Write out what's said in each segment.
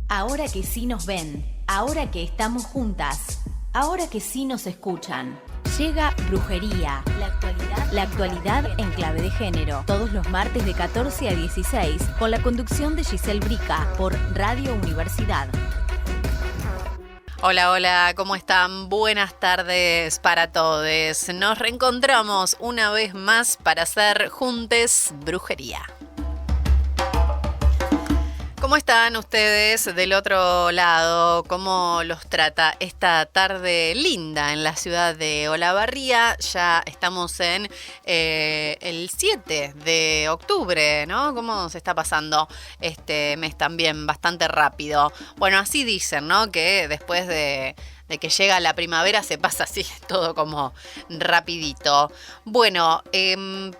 Ahora que sí nos ven, ahora que estamos juntas, ahora que sí nos escuchan. Llega Brujería, la actualidad en clave de género, todos los martes de 14 a 16, con la conducción de Giselle Brica por Radio Universidad. Hola, hola, ¿cómo están? Buenas tardes para todos. Nos reencontramos una vez más para hacer juntes brujería. ¿Cómo están ustedes del otro lado? ¿Cómo los trata esta tarde linda en la ciudad de Olavarría? Ya estamos en el 7 de octubre, ¿no? ¿Cómo se está pasando este mes también? Bastante rápido. Bueno, así dicen, ¿no? Que después de que llega la primavera se pasa así todo como rapidito. Bueno,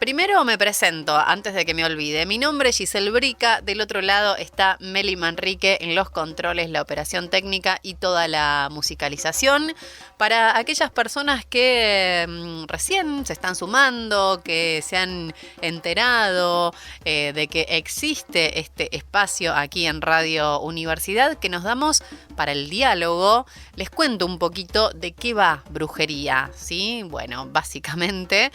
primero me presento antes de que me olvide. Mi nombre es Giselle Brica, del otro lado está Meli Manrique en los controles, la operación técnica y toda la musicalización. Para aquellas personas que recién se están sumando, que se han enterado de que existe este espacio aquí en Radio Universidad que nos damos para el diálogo, les cuento un poquito de qué va brujería, ¿sí? Bueno, básicamente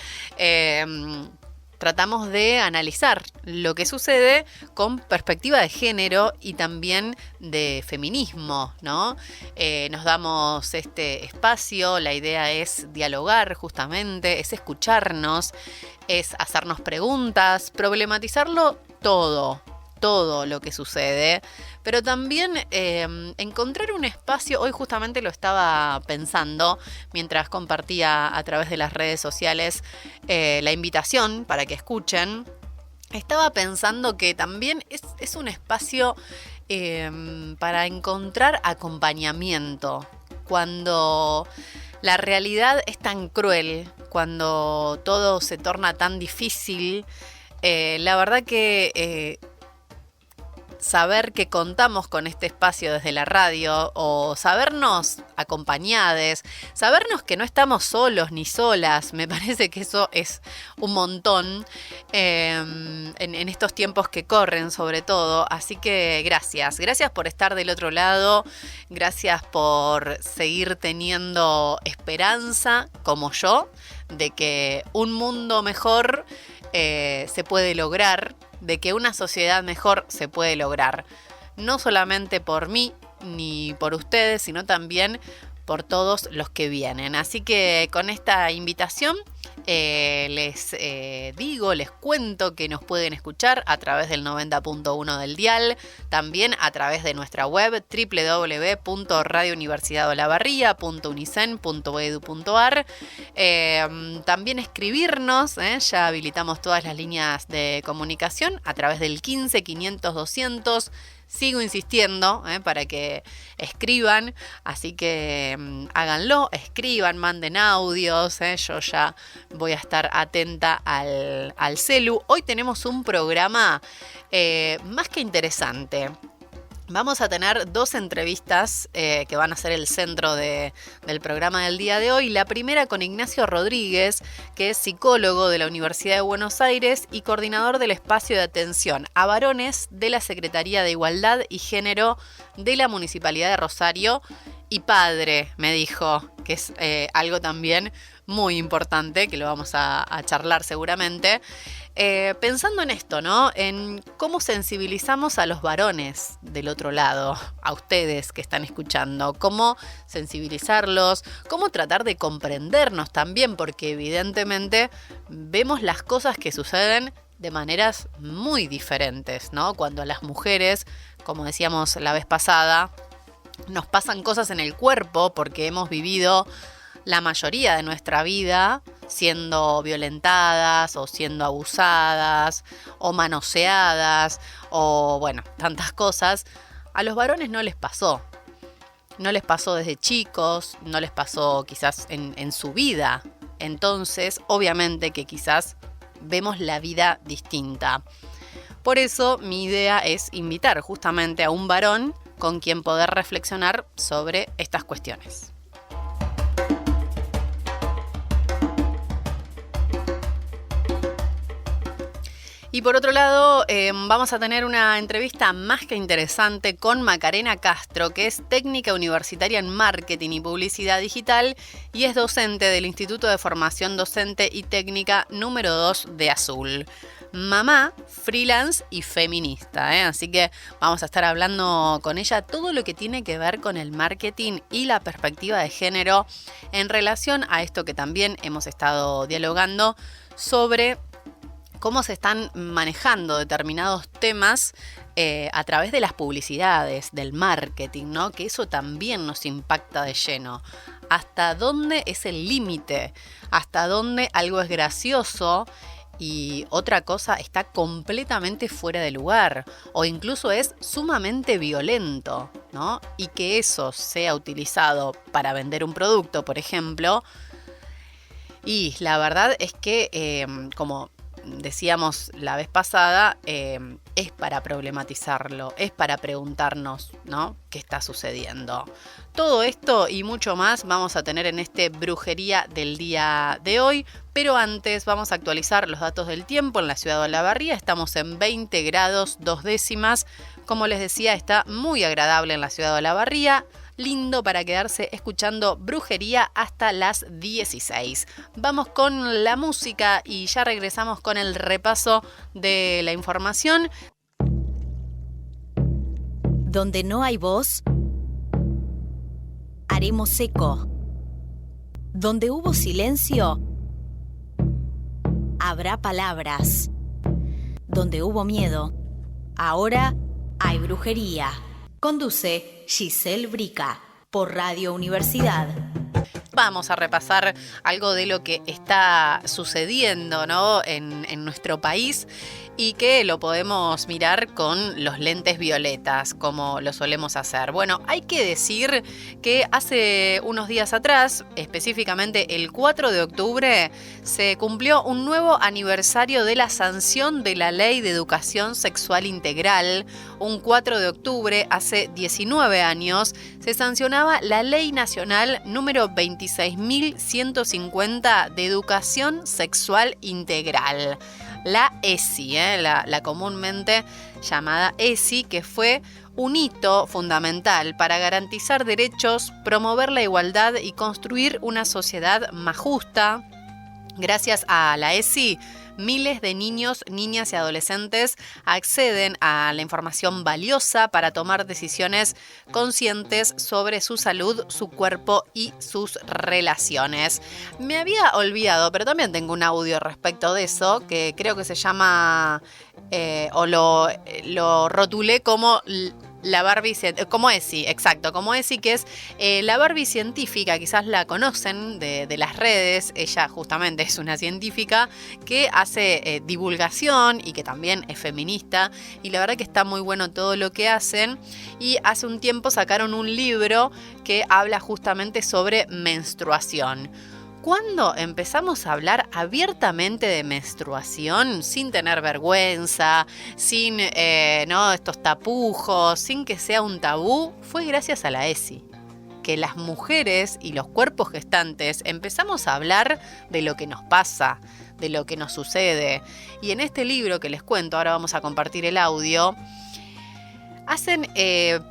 tratamos de analizar lo que sucede con perspectiva de género y también de feminismo, ¿no? Nos damos este espacio, la idea es dialogar justamente, es escucharnos, es hacernos preguntas, problematizarlo todo lo que sucede, pero también encontrar un espacio. Hoy justamente lo estaba pensando mientras compartía a través de las redes sociales la invitación para que escuchen. Estaba pensando que también es un espacio para encontrar acompañamiento cuando la realidad es tan cruel, cuando todo se torna tan difícil. La verdad que saber que contamos con este espacio desde la radio o sabernos acompañades, sabernos que no estamos solos ni solas, me parece que eso es un montón en estos tiempos que corren sobre todo. Así que gracias por estar del otro lado, gracias por seguir teniendo esperanza como yo de que un mundo mejor se puede lograr, de que una sociedad mejor se puede lograr, no solamente por mí ni por ustedes, sino también por todos los que vienen. Así que con esta invitación les cuento que nos pueden escuchar a través del 90.1 del dial, también a través de nuestra web www.radiouniversidadolavarria.unicen.edu.ar. También escribirnos, ya habilitamos todas las líneas de comunicación a través del 15 500 200. Sigo insistiendo para que escriban, así que háganlo, escriban, manden audios, yo ya voy a estar atenta al celu. Hoy tenemos un programa más que interesante. Vamos a tener dos entrevistas que van a ser el centro del programa del día de hoy. La primera con Ignacio Rodríguez, que es psicólogo de la Universidad de Buenos Aires y coordinador del espacio de atención a varones de la Secretaría de Igualdad y Género de la Municipalidad de Rosario. Y padre, me dijo, que es algo también muy importante, que lo vamos a charlar seguramente. Pensando en esto, ¿no? En cómo sensibilizamos a los varones del otro lado, a ustedes que están escuchando, cómo sensibilizarlos, cómo tratar de comprendernos también, porque evidentemente vemos las cosas que suceden de maneras muy diferentes, ¿no? Cuando a las mujeres, como decíamos la vez pasada, nos pasan cosas en el cuerpo porque hemos vivido la mayoría de nuestra vida siendo violentadas o siendo abusadas o manoseadas o bueno, tantas cosas. A los varones no les pasó. No les pasó desde chicos, no les pasó quizás en su vida. Entonces, obviamente que quizás vemos la vida distinta. Por eso mi idea es invitar justamente a un varón con quien poder reflexionar sobre estas cuestiones. Y por otro lado, vamos a tener una entrevista más que interesante con Macarena Castro, que es técnica universitaria en marketing y publicidad digital y es docente del Instituto de Formación Docente y Técnica número 2 de Azul. Mamá, freelance y feminista, así que vamos a estar hablando con ella todo lo que tiene que ver con el marketing y la perspectiva de género en relación a esto que también hemos estado dialogando sobre cómo se están manejando determinados temas a través de las publicidades, del marketing, ¿no? Que eso también nos impacta de lleno. ¿Hasta dónde es el límite? ¿Hasta dónde algo es gracioso y otra cosa está completamente fuera de lugar? O incluso es sumamente violento, ¿no? Y que eso sea utilizado para vender un producto, por ejemplo. Y la verdad es que, como decíamos la vez pasada, es para problematizarlo, es para preguntarnos, ¿no? ¿Qué está sucediendo? Todo esto y mucho más vamos a tener en este Brujería del día de hoy, pero antes vamos a actualizar los datos del tiempo en la ciudad de Olavarría. Estamos en 20 grados 2 décimas. Como les decía, está muy agradable en la ciudad de Olavarría. Lindo para quedarse escuchando Brujería hasta las 16. Vamos con la música y ya regresamos con el repaso de la información. Donde no hay voz, haremos eco. Donde hubo silencio, habrá palabras. Donde hubo miedo, ahora hay brujería. Conduce Giselle Brica por Radio Universidad. Vamos a repasar algo de lo que está sucediendo, ¿no? en nuestro país y que lo podemos mirar con los lentes violetas, como lo solemos hacer. Bueno, hay que decir que hace unos días atrás, específicamente el 4 de octubre, se cumplió un nuevo aniversario de la sanción de la Ley de Educación Sexual Integral. Un 4 de octubre, hace 19 años, se sancionaba la Ley Nacional número 26.150 de Educación Sexual Integral. La ESI, la comúnmente llamada ESI, que fue un hito fundamental para garantizar derechos, promover la igualdad y construir una sociedad más justa. Gracias a la ESI, miles de niños, niñas y adolescentes acceden a la información valiosa para tomar decisiones conscientes sobre su salud, su cuerpo y sus relaciones. Me había olvidado, pero también tengo un audio respecto de eso, que creo que se llama, o lo rotulé como la Barbie, como ESI, exacto, como ESI, que es la Barbie científica. Quizás la conocen de las redes. Ella justamente es una científica que hace divulgación y que también es feminista, y la verdad que está muy bueno todo lo que hacen. Y hace un tiempo sacaron un libro que habla justamente sobre menstruación. ¿Cuándo empezamos a hablar abiertamente de menstruación sin tener vergüenza, sin estos tapujos, sin que sea un tabú? Fue gracias a la ESI, que las mujeres y los cuerpos gestantes empezamos a hablar de lo que nos pasa, de lo que nos sucede. Y en este libro que les cuento, ahora vamos a compartir el audio, hacen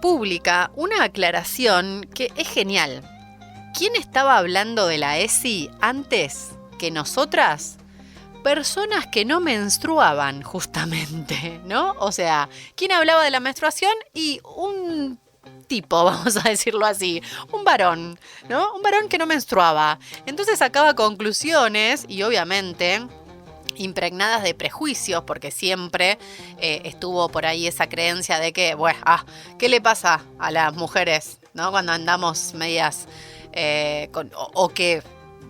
pública una aclaración que es genial. ¿Quién estaba hablando de la ESI antes que nosotras? Personas que no menstruaban, justamente, ¿no? O sea, ¿quién hablaba de la menstruación? Y un tipo, vamos a decirlo así, un varón, ¿no? Un varón que no menstruaba. Entonces sacaba conclusiones y obviamente impregnadas de prejuicios, porque siempre estuvo por ahí esa creencia de que, bueno, ¿qué le pasa a las mujeres, ¿no? Cuando andamos medias... o que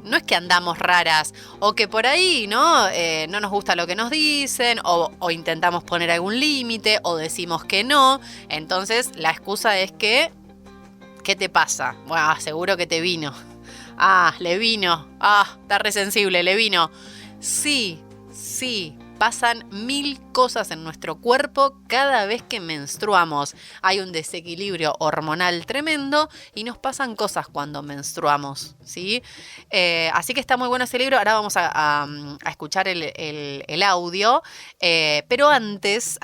no es que andamos raras, o que por ahí no nos gusta lo que nos dicen, o intentamos poner algún límite, o decimos que no. Entonces la excusa es que, ¿qué te pasa? Bueno, seguro que te vino. Le vino. Está re sensible, le vino. Sí, pasan 1000 cosas en nuestro cuerpo cada vez que menstruamos. Hay un desequilibrio hormonal tremendo y nos pasan cosas cuando menstruamos, ¿sí? Así que está muy bueno ese libro. Ahora vamos a escuchar el audio. Pero antes,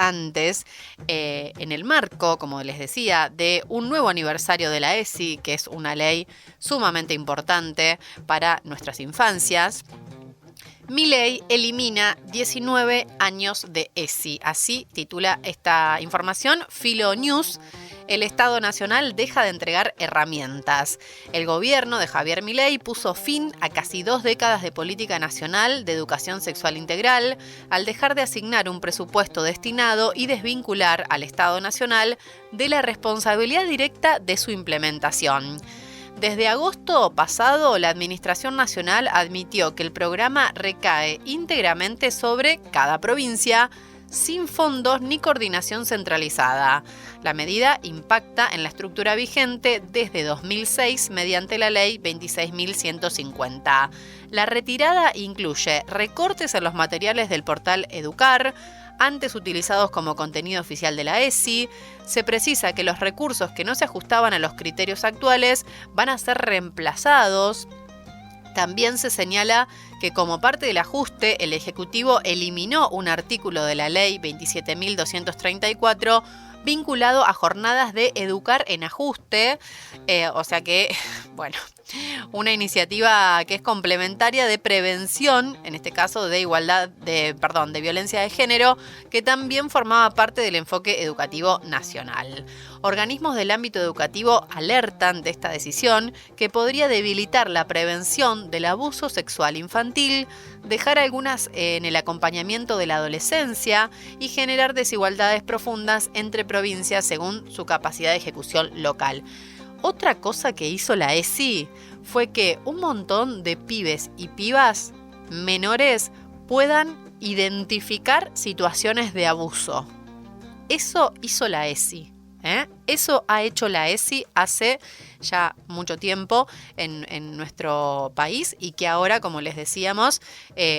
en el marco, como les decía, de un nuevo aniversario de la ESI, que es una ley sumamente importante para nuestras infancias, Milei elimina 19 años de ESI. Así titula esta información Filo News. El Estado Nacional deja de entregar herramientas. El gobierno de Javier Milei puso fin a casi 2 décadas de política nacional de educación sexual integral al dejar de asignar un presupuesto destinado y desvincular al Estado Nacional de la responsabilidad directa de su implementación. Desde agosto pasado, la Administración Nacional admitió que el programa recae íntegramente sobre cada provincia, sin fondos ni coordinación centralizada. La medida impacta en la estructura vigente desde 2006 mediante la Ley 26.150. La retirada incluye recortes en los materiales del portal Educar, antes utilizados como contenido oficial de la ESI. Se precisa que los recursos que no se ajustaban a los criterios actuales van a ser reemplazados. También se señala que como parte del ajuste, el Ejecutivo eliminó un artículo de la Ley 27.234 vinculado a jornadas de Educar en Ajuste. O sea que, bueno, una iniciativa que es complementaria de prevención, en este caso de de violencia de género, que también formaba parte del enfoque educativo nacional. Organismos del ámbito educativo alertan de esta decisión que podría debilitar la prevención del abuso sexual infantil, dejar algunas en el acompañamiento de la adolescencia y generar desigualdades profundas entre provincias según su capacidad de ejecución local. Otra cosa que hizo la ESI fue que un montón de pibes y pibas menores puedan identificar situaciones de abuso. Eso hizo la ESI. Eso ha hecho la ESI hace ya mucho tiempo en nuestro país y que ahora, como les decíamos,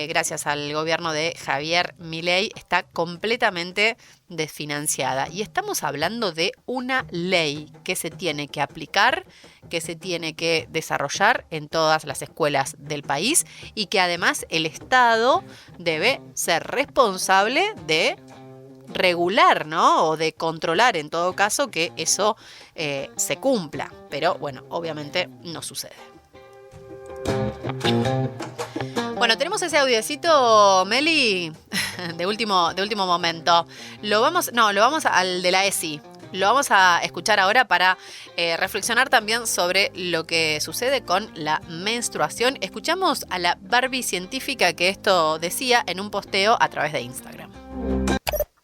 gracias al gobierno de Javier Milei, está completamente desfinanciada. Y estamos hablando de una ley que se tiene que aplicar, que se tiene que desarrollar en todas las escuelas del país y que además el Estado debe ser responsable de regular, ¿no? O de controlar, en todo caso, que eso se cumpla. Pero bueno, obviamente no sucede. Bueno, tenemos ese audiecito, Meli, de último momento. Lo vamos al de la ESI. Lo vamos a escuchar ahora para reflexionar también sobre lo que sucede con la menstruación. Escuchamos a la Barbie científica que esto decía en un posteo a través de Instagram.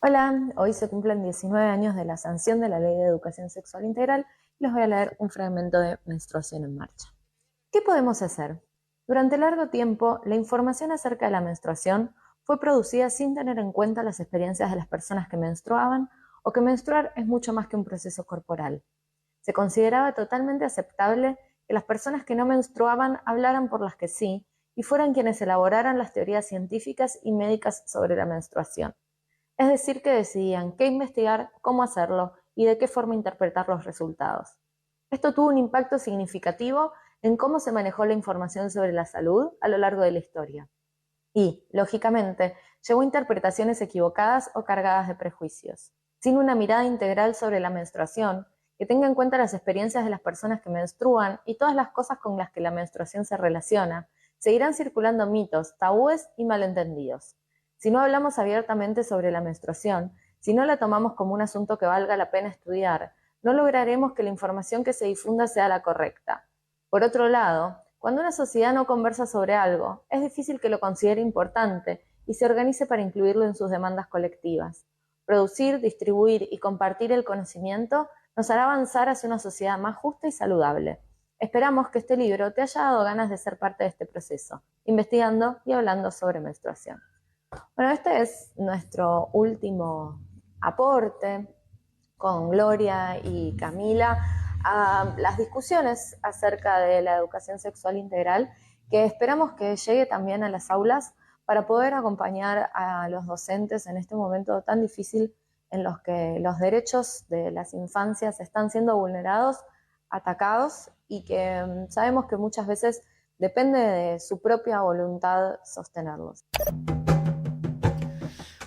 Hola, hoy se cumplen 19 años de la sanción de la Ley de Educación Sexual Integral y les voy a leer un fragmento de Menstruación en Marcha. ¿Qué podemos hacer? Durante largo tiempo, la información acerca de la menstruación fue producida sin tener en cuenta las experiencias de las personas que menstruaban o que menstruar es mucho más que un proceso corporal. Se consideraba totalmente aceptable que las personas que no menstruaban hablaran por las que sí y fueran quienes elaboraran las teorías científicas y médicas sobre la menstruación. Es decir, que decidían qué investigar, cómo hacerlo y de qué forma interpretar los resultados. Esto tuvo un impacto significativo en cómo se manejó la información sobre la salud a lo largo de la historia. Y, lógicamente, llevó a interpretaciones equivocadas o cargadas de prejuicios. Sin una mirada integral sobre la menstruación, que tenga en cuenta las experiencias de las personas que menstruan y todas las cosas con las que la menstruación se relaciona, seguirán circulando mitos, tabúes y malentendidos. Si no hablamos abiertamente sobre la menstruación, si no la tomamos como un asunto que valga la pena estudiar, no lograremos que la información que se difunda sea la correcta. Por otro lado, cuando una sociedad no conversa sobre algo, es difícil que lo considere importante y se organice para incluirlo en sus demandas colectivas. Producir, distribuir y compartir el conocimiento nos hará avanzar hacia una sociedad más justa y saludable. Esperamos que este libro te haya dado ganas de ser parte de este proceso, investigando y hablando sobre menstruación. Bueno, este es nuestro último aporte con Gloria y Camila a las discusiones acerca de la educación sexual integral, que esperamos que llegue también a las aulas para poder acompañar a los docentes en este momento tan difícil en los que los derechos de las infancias están siendo vulnerados, atacados, y que sabemos que muchas veces depende de su propia voluntad sostenerlos.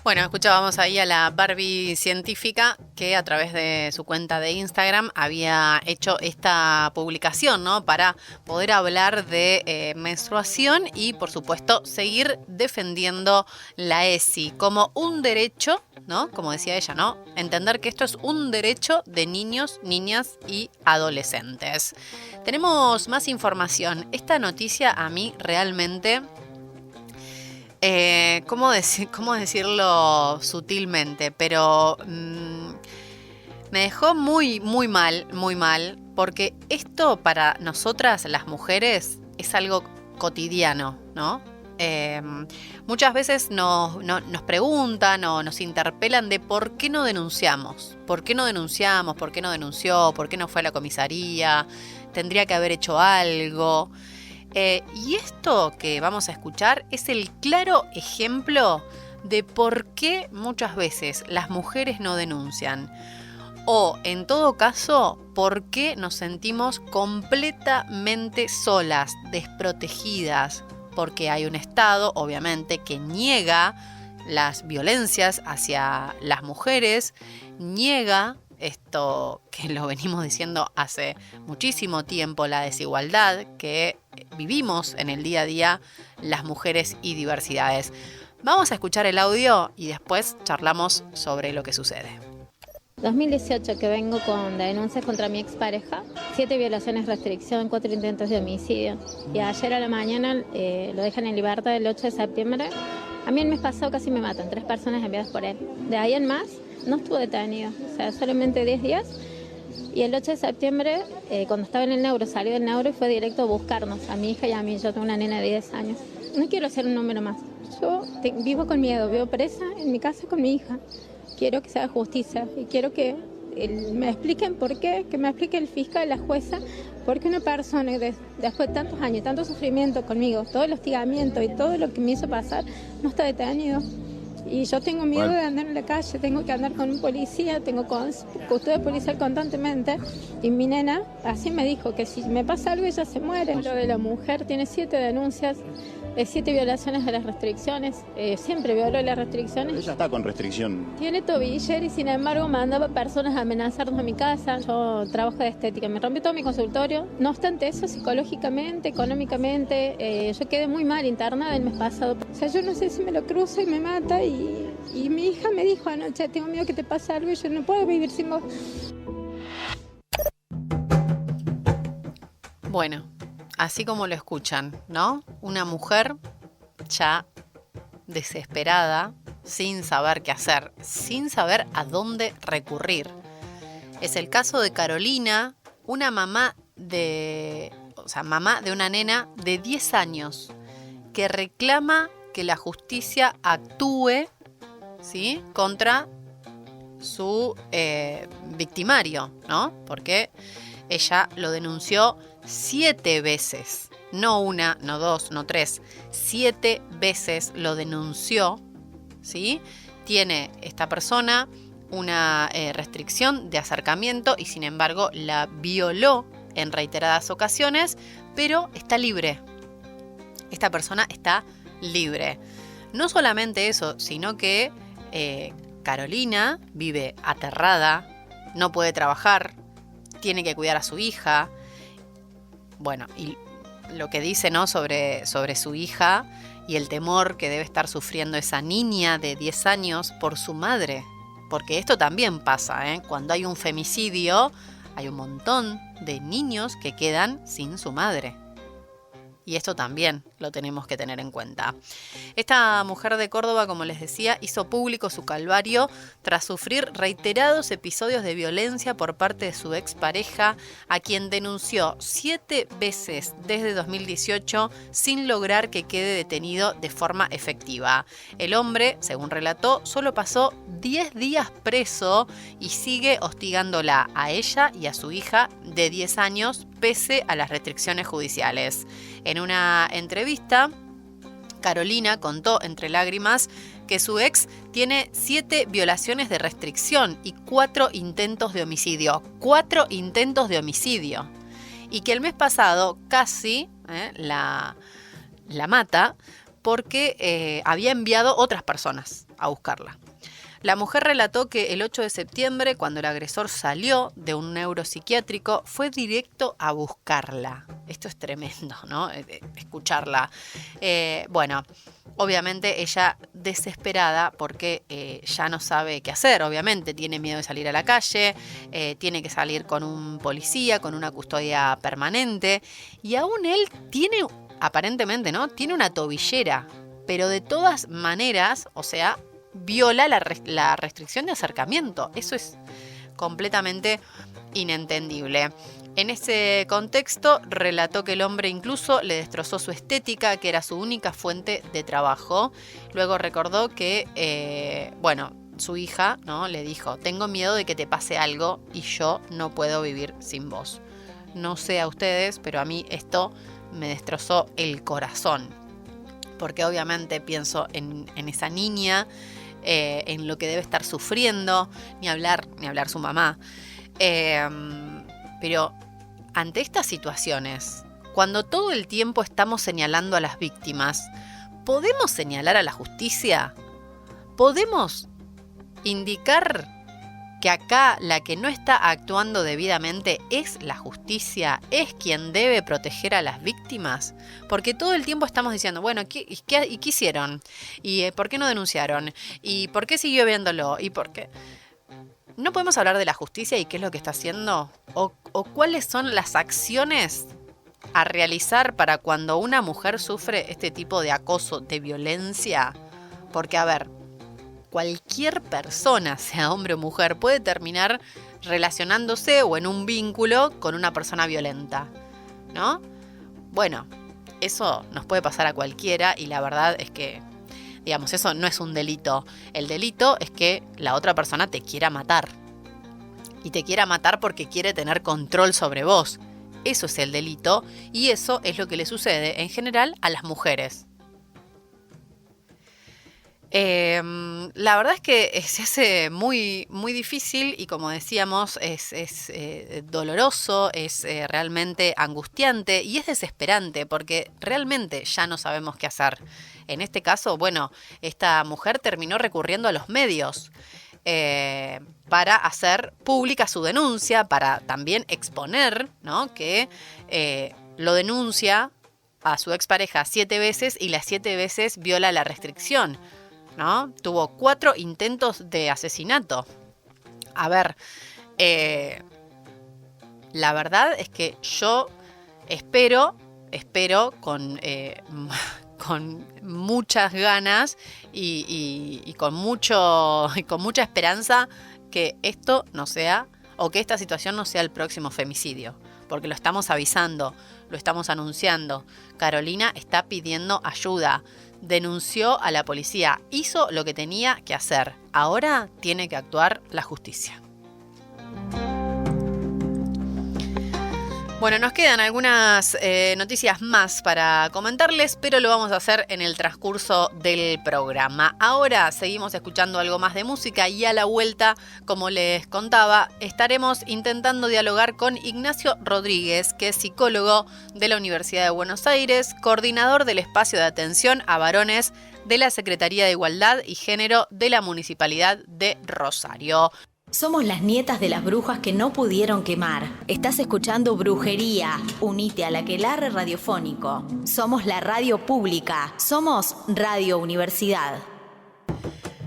Bueno, escuchábamos ahí a la Barbie científica que a través de su cuenta de Instagram había hecho esta publicación, ¿no? Para poder hablar de menstruación y, por supuesto, seguir defendiendo la ESI como un derecho, ¿no? Como decía ella, ¿no? Entender que esto es un derecho de niños, niñas y adolescentes. Tenemos más información. Esta noticia a mí realmente... ¿cómo decirlo sutilmente? Pero me dejó muy, muy mal, porque esto para nosotras, las mujeres, es algo cotidiano, ¿no? Muchas veces nos preguntan o nos interpelan de por qué no denunciamos, por qué no denunció, por qué no fue a la comisaría, tendría que haber hecho algo. Y esto que vamos a escuchar es el claro ejemplo de por qué muchas veces las mujeres no denuncian. O, en todo caso, por qué nos sentimos completamente solas, desprotegidas. Porque hay un Estado, obviamente, que niega las violencias hacia las mujeres, niega esto que lo venimos diciendo hace muchísimo tiempo, la desigualdad que vivimos en el día a día las mujeres y diversidades. Vamos a escuchar el audio y después charlamos sobre lo que sucede. 2018 que vengo con denuncias contra mi expareja, 7 violaciones, restricción, 4 intentos de homicidio. Y ayer a la mañana lo dejan en libertad el 8 de septiembre. A mí el mes pasado casi me matan, 3 personas enviadas por él. De ahí en más no estuvo detenido, o sea, solamente 10 días. Y el 8 de septiembre, cuando estaba en el neuro, salió del neuro y fue directo a buscarnos, a mi hija y a mí. Yo tengo una nena de 10 años. No quiero ser un número más. Yo vivo con miedo, vivo presa en mi casa con mi hija. Quiero que se haga justicia y quiero que me expliquen por qué, que me explique el fiscal, la jueza, por qué una persona después de tantos años, tanto sufrimiento conmigo, todo el hostigamiento y todo lo que me hizo pasar, no está detenido. Y yo tengo miedo de andar en la calle, tengo que andar con un policía, tengo custodia policial constantemente. Y mi nena así me dijo que si me pasa algo ella se muere. Lo de la mujer tiene 7 denuncias, 7 violaciones de las restricciones, siempre violó las restricciones. Ella está con restricción. Tiene tobillera y sin embargo mandaba personas a amenazarnos a mi casa. Yo trabajo de estética, me rompió todo mi consultorio. No obstante eso, psicológicamente, económicamente, yo quedé muy mal internada el mes pasado. O sea, yo no sé si me lo cruzo y me mata y mi hija me dijo anoche, tengo miedo que te pase algo y yo no puedo vivir sin vos. Bueno, así como lo escuchan, ¿no? Una mujer ya desesperada, sin saber qué hacer, sin saber a dónde recurrir. Es el caso de Carolina, una mamá de una nena de 10 años que reclama que la justicia actúe, ¿sí?, contra su victimario, ¿no? Porque ella lo denunció 7 veces, no una, no 2, no 3, 7 veces lo denunció, ¿sí? Tiene esta persona una restricción de acercamiento y sin embargo la violó en reiteradas ocasiones, pero está libre. Esta persona está libre. No solamente eso, sino que Carolina vive aterrada, no puede trabajar, tiene que cuidar a su hija. Bueno, y lo que dice, ¿no?, sobre su hija y el temor que debe estar sufriendo esa niña de 10 años por su madre. Porque esto también pasa, ¿eh? Cuando hay un femicidio, hay un montón de niños que quedan sin su madre. Y esto también lo tenemos que tener en cuenta. Esta mujer de Córdoba, como les decía, hizo público su calvario tras sufrir reiterados episodios de violencia por parte de su expareja, a quien denunció 7 veces desde 2018 sin lograr que quede detenido de forma efectiva. El hombre, según relató, solo pasó 10 días preso y sigue hostigándola a ella y a su hija de 10 años pese a las restricciones judiciales. En una entrevista Carolina contó entre lágrimas que su ex tiene 7 violaciones de restricción y 4 intentos de homicidio. 4 intentos de homicidio. Y que el mes pasado casi la mata porque había enviado otras personas a buscarla. La mujer relató que el 8 de septiembre, cuando el agresor salió de un neuropsiquiátrico, fue directo a buscarla. Esto es tremendo, ¿no? Escucharla. Bueno, obviamente ella desesperada porque ya no sabe qué hacer, obviamente. Tiene miedo de salir a la calle, tiene que salir con un policía, con una custodia permanente. Y aún él tiene, aparentemente, ¿no? Tiene una tobillera, pero de todas maneras, o sea, viola la restricción de acercamiento. Eso es completamente inentendible. En ese contexto, relató que el hombre incluso le destrozó su estética, que era su única fuente de trabajo. Luego recordó que, su hija, ¿no?, le dijo: tengo miedo de que te pase algo y yo no puedo vivir sin vos. No sé a ustedes, pero a mí esto me destrozó el corazón. Porque obviamente pienso en esa niña, en lo que debe estar sufriendo, ni hablar su mamá. Pero ante estas situaciones, cuando todo el tiempo estamos señalando a las víctimas, ¿podemos señalar a la justicia? ¿Podemos indicar que acá la que no está actuando debidamente es la justicia, es quien debe proteger a las víctimas? Porque todo el tiempo estamos diciendo, bueno, ¿qué hicieron? ¿Y por qué no denunciaron? ¿Y por qué siguió viéndolo? ¿Y por qué? ¿No podemos hablar de la justicia y qué es lo que está haciendo? ¿O cuáles son las acciones a realizar para cuando una mujer sufre este tipo de acoso, de violencia? Porque, a ver, cualquier persona, sea hombre o mujer, puede terminar relacionándose o en un vínculo con una persona violenta, ¿no? Bueno, eso nos puede pasar a cualquiera y la verdad es que, digamos, eso no es un delito. El delito es que la otra persona te quiera matar. Y te quiera matar porque quiere tener control sobre vos. Eso es el delito y eso es lo que le sucede en general a las mujeres. La verdad es que se hace muy, muy difícil y, como decíamos, es doloroso, es realmente angustiante y es desesperante porque realmente ya no sabemos qué hacer. En este caso, bueno, esta mujer terminó recurriendo a los medios para hacer pública su denuncia, para también exponer, ¿no?, que lo denuncia a su expareja 7 veces y las 7 veces viola la restricción, ¿no? Tuvo 4 intentos de asesinato. A ver, la verdad es que yo espero con muchas ganas y con mucha esperanza que esto no sea, o que esta situación no sea el próximo femicidio, porque lo estamos avisando, lo estamos anunciando. Carolina está pidiendo ayuda. Denunció a la policía, hizo lo que tenía que hacer. Ahora tiene que actuar la justicia. Bueno, nos quedan algunas noticias más para comentarles, pero lo vamos a hacer en el transcurso del programa. Ahora seguimos escuchando algo más de música y a la vuelta, como les contaba, estaremos intentando dialogar con Ignacio Rodríguez, que es psicólogo de la Universidad de Buenos Aires, coordinador del espacio de atención a varones de la Secretaría de Igualdad y Género de la Municipalidad de Rosario. Somos las nietas de las brujas que no pudieron quemar. Estás escuchando Brujería. Unite al aquelarre radiofónico. Somos la radio pública. Somos Radio Universidad.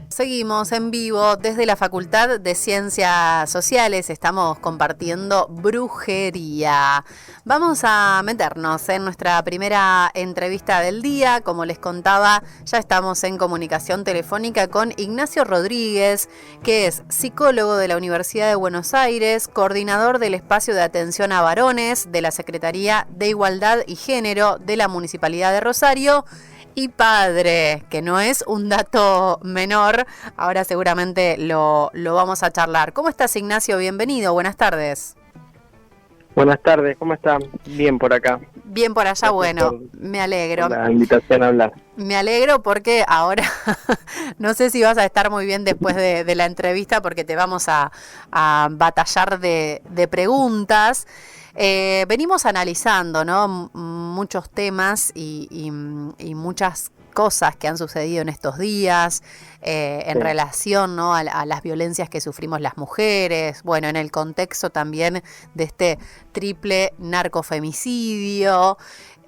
Seguimos en vivo desde la Facultad de Ciencias Sociales. Estamos compartiendo Brujería. Vamos a meternos en nuestra primera entrevista del día. Como les contaba, ya estamos en comunicación telefónica con Ignacio Rodríguez, que es psicólogo de la Universidad de Buenos Aires, coordinador del espacio de atención a varones de la Secretaría de Igualdad y Género de la Municipalidad de Rosario, y padre, que no es un dato menor. Ahora seguramente lo vamos a charlar. ¿Cómo estás, Ignacio? Bienvenido, buenas tardes. Buenas tardes, ¿cómo están? Bien por acá. Bien por allá, Gracias bueno, por me alegro. la invitación a hablar. Me alegro porque ahora no sé si vas a estar muy bien después de la entrevista porque te vamos a batallar de preguntas. Venimos analizando, ¿no? Muchos temas y muchas cosas que han sucedido en estos días en relación, ¿no? a las violencias que sufrimos las mujeres, bueno, en el contexto también de este triple narcofemicidio.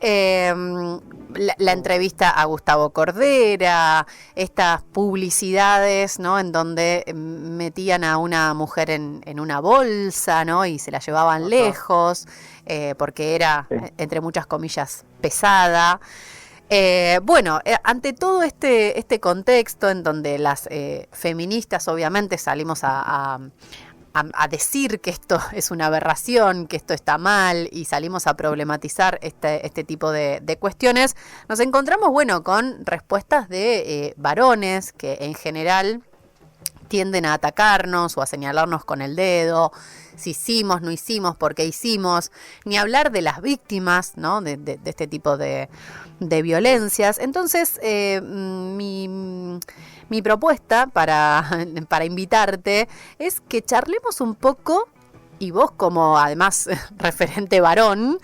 La entrevista a Gustavo Cordera, estas publicidades, ¿no? En donde metían a una mujer en una bolsa, ¿no? Y se la llevaban lejos, porque era, entre muchas comillas, pesada. Ante todo este contexto en donde las feministas obviamente salimos a decir que esto es una aberración, que esto está mal y salimos a problematizar este tipo de cuestiones, nos encontramos, bueno, con respuestas de varones que en general tienden a atacarnos o a señalarnos con el dedo, si hicimos, no hicimos, por qué hicimos, ni hablar de las víctimas, ¿no? de este tipo de violencias. Entonces, mi propuesta para invitarte es que charlemos un poco, y vos como además referente varón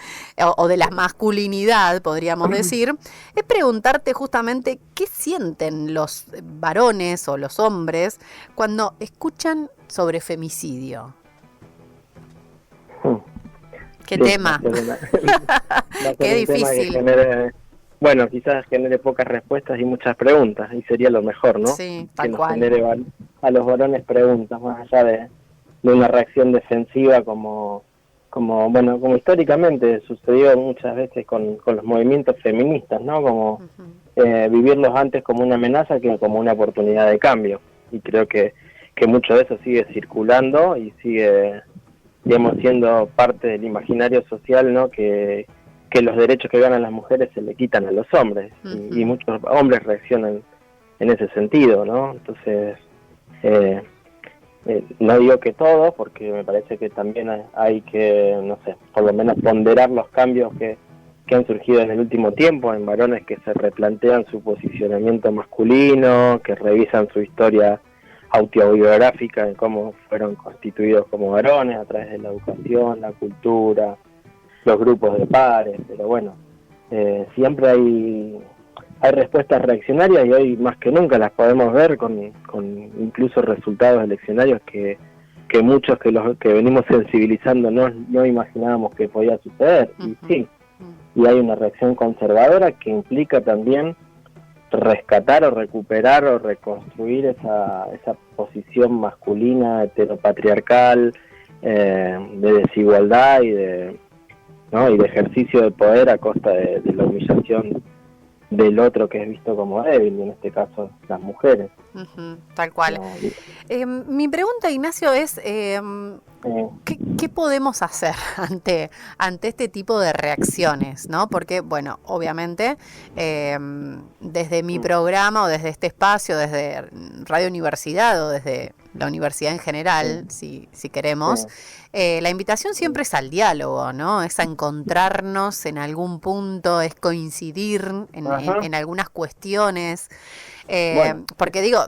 o de la masculinidad, podríamos decir, es preguntarte justamente qué sienten los varones o los hombres cuando escuchan sobre femicidio. ¿Qué tema? Qué difícil. Bueno, quizás genere pocas respuestas y muchas preguntas, y sería lo mejor, ¿no? Sí, tal que nos cual. genere a los varones preguntas, más allá de una reacción defensiva como históricamente sucedió muchas veces con los movimientos feministas, ¿no? Como vivirlos antes como una amenaza que como una oportunidad de cambio. Y creo que mucho de eso sigue circulando y sigue, digamos, siendo parte del imaginario social, ¿no? Que los derechos que ganan las mujeres se le quitan a los hombres, y muchos hombres reaccionan en ese sentido, ¿no? Entonces, no digo que todos, porque me parece que también hay que, no sé, por lo menos ponderar los cambios que han surgido en el último tiempo, en varones que se replantean su posicionamiento masculino, que revisan su historia autobiográfica en cómo fueron constituidos como varones a través de la educación, la cultura, los grupos de pares, pero bueno, siempre hay respuestas reaccionarias, y hoy más que nunca las podemos ver con incluso resultados eleccionarios que muchos que venimos sensibilizando no imaginábamos que podía suceder. Y sí, y hay una reacción conservadora que implica también rescatar o recuperar o reconstruir esa posición masculina, heteropatriarcal, de desigualdad y de ejercicio de poder a costa de la humillación del otro que es visto como débil, en este caso las mujeres. Tal cual. Mi pregunta, Ignacio, es ¿qué podemos hacer ante este tipo de reacciones, ¿no? Porque, bueno, obviamente, desde mi programa o desde este espacio, desde Radio Universidad o desde la universidad en general, si queremos, la invitación siempre es al diálogo, ¿no? Es a encontrarnos en algún punto, es coincidir en algunas cuestiones. Porque digo,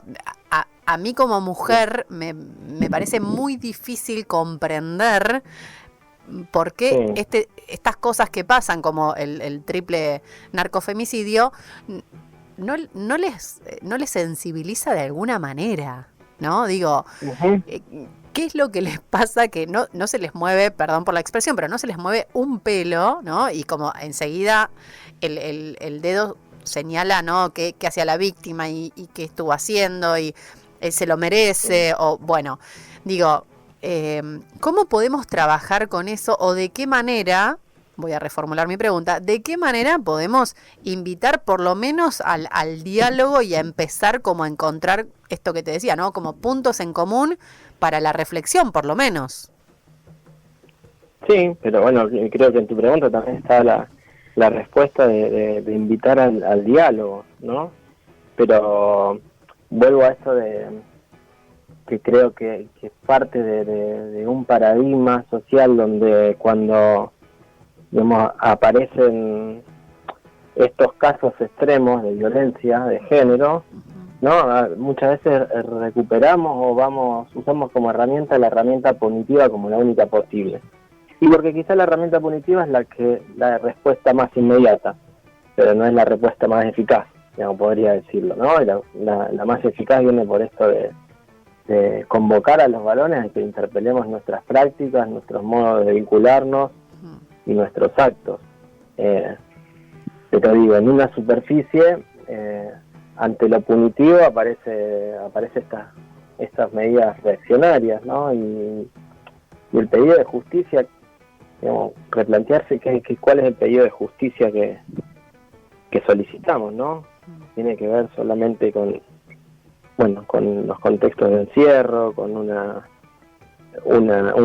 a mí como mujer me parece muy difícil comprender por qué estas cosas que pasan, como el triple narcofemicidio, no les sensibiliza de alguna manera, ¿no? Digo, ¿qué es lo que les pasa que no se les mueve, perdón por la expresión, pero no se les mueve un pelo, ¿no? Y como enseguida el dedo señala, ¿no? qué hacía la víctima y qué estuvo haciendo y se lo merece, o bueno, digo, ¿cómo podemos trabajar con eso o de qué manera, voy a reformular mi pregunta, de qué manera podemos invitar por lo menos al diálogo y a empezar como a encontrar esto que te decía, ¿no? Como puntos en común para la reflexión, por lo menos? Sí, pero bueno, creo que en tu pregunta también está la respuesta de invitar al diálogo, ¿no? Pero vuelvo a esto que creo que es parte de un paradigma social donde cuando, digamos, aparecen estos casos extremos de violencia de género, ¿no? Muchas veces recuperamos o usamos como herramienta la herramienta punitiva como la única posible. Y porque quizá la herramienta punitiva es la respuesta más inmediata, pero no es la respuesta más eficaz, digamos, podría decirlo, ¿no? Y la más eficaz viene por esto de convocar a los varones a que interpelemos nuestras prácticas, nuestros modos de vincularnos y nuestros actos. Pero digo, en una superficie, ante lo punitivo aparece estas medidas reaccionarias, ¿no? Y el pedido de justicia, digamos, replantearse cuál es el pedido de justicia que solicitamos, ¿no? Tiene que ver solamente con los contextos de encierro, con un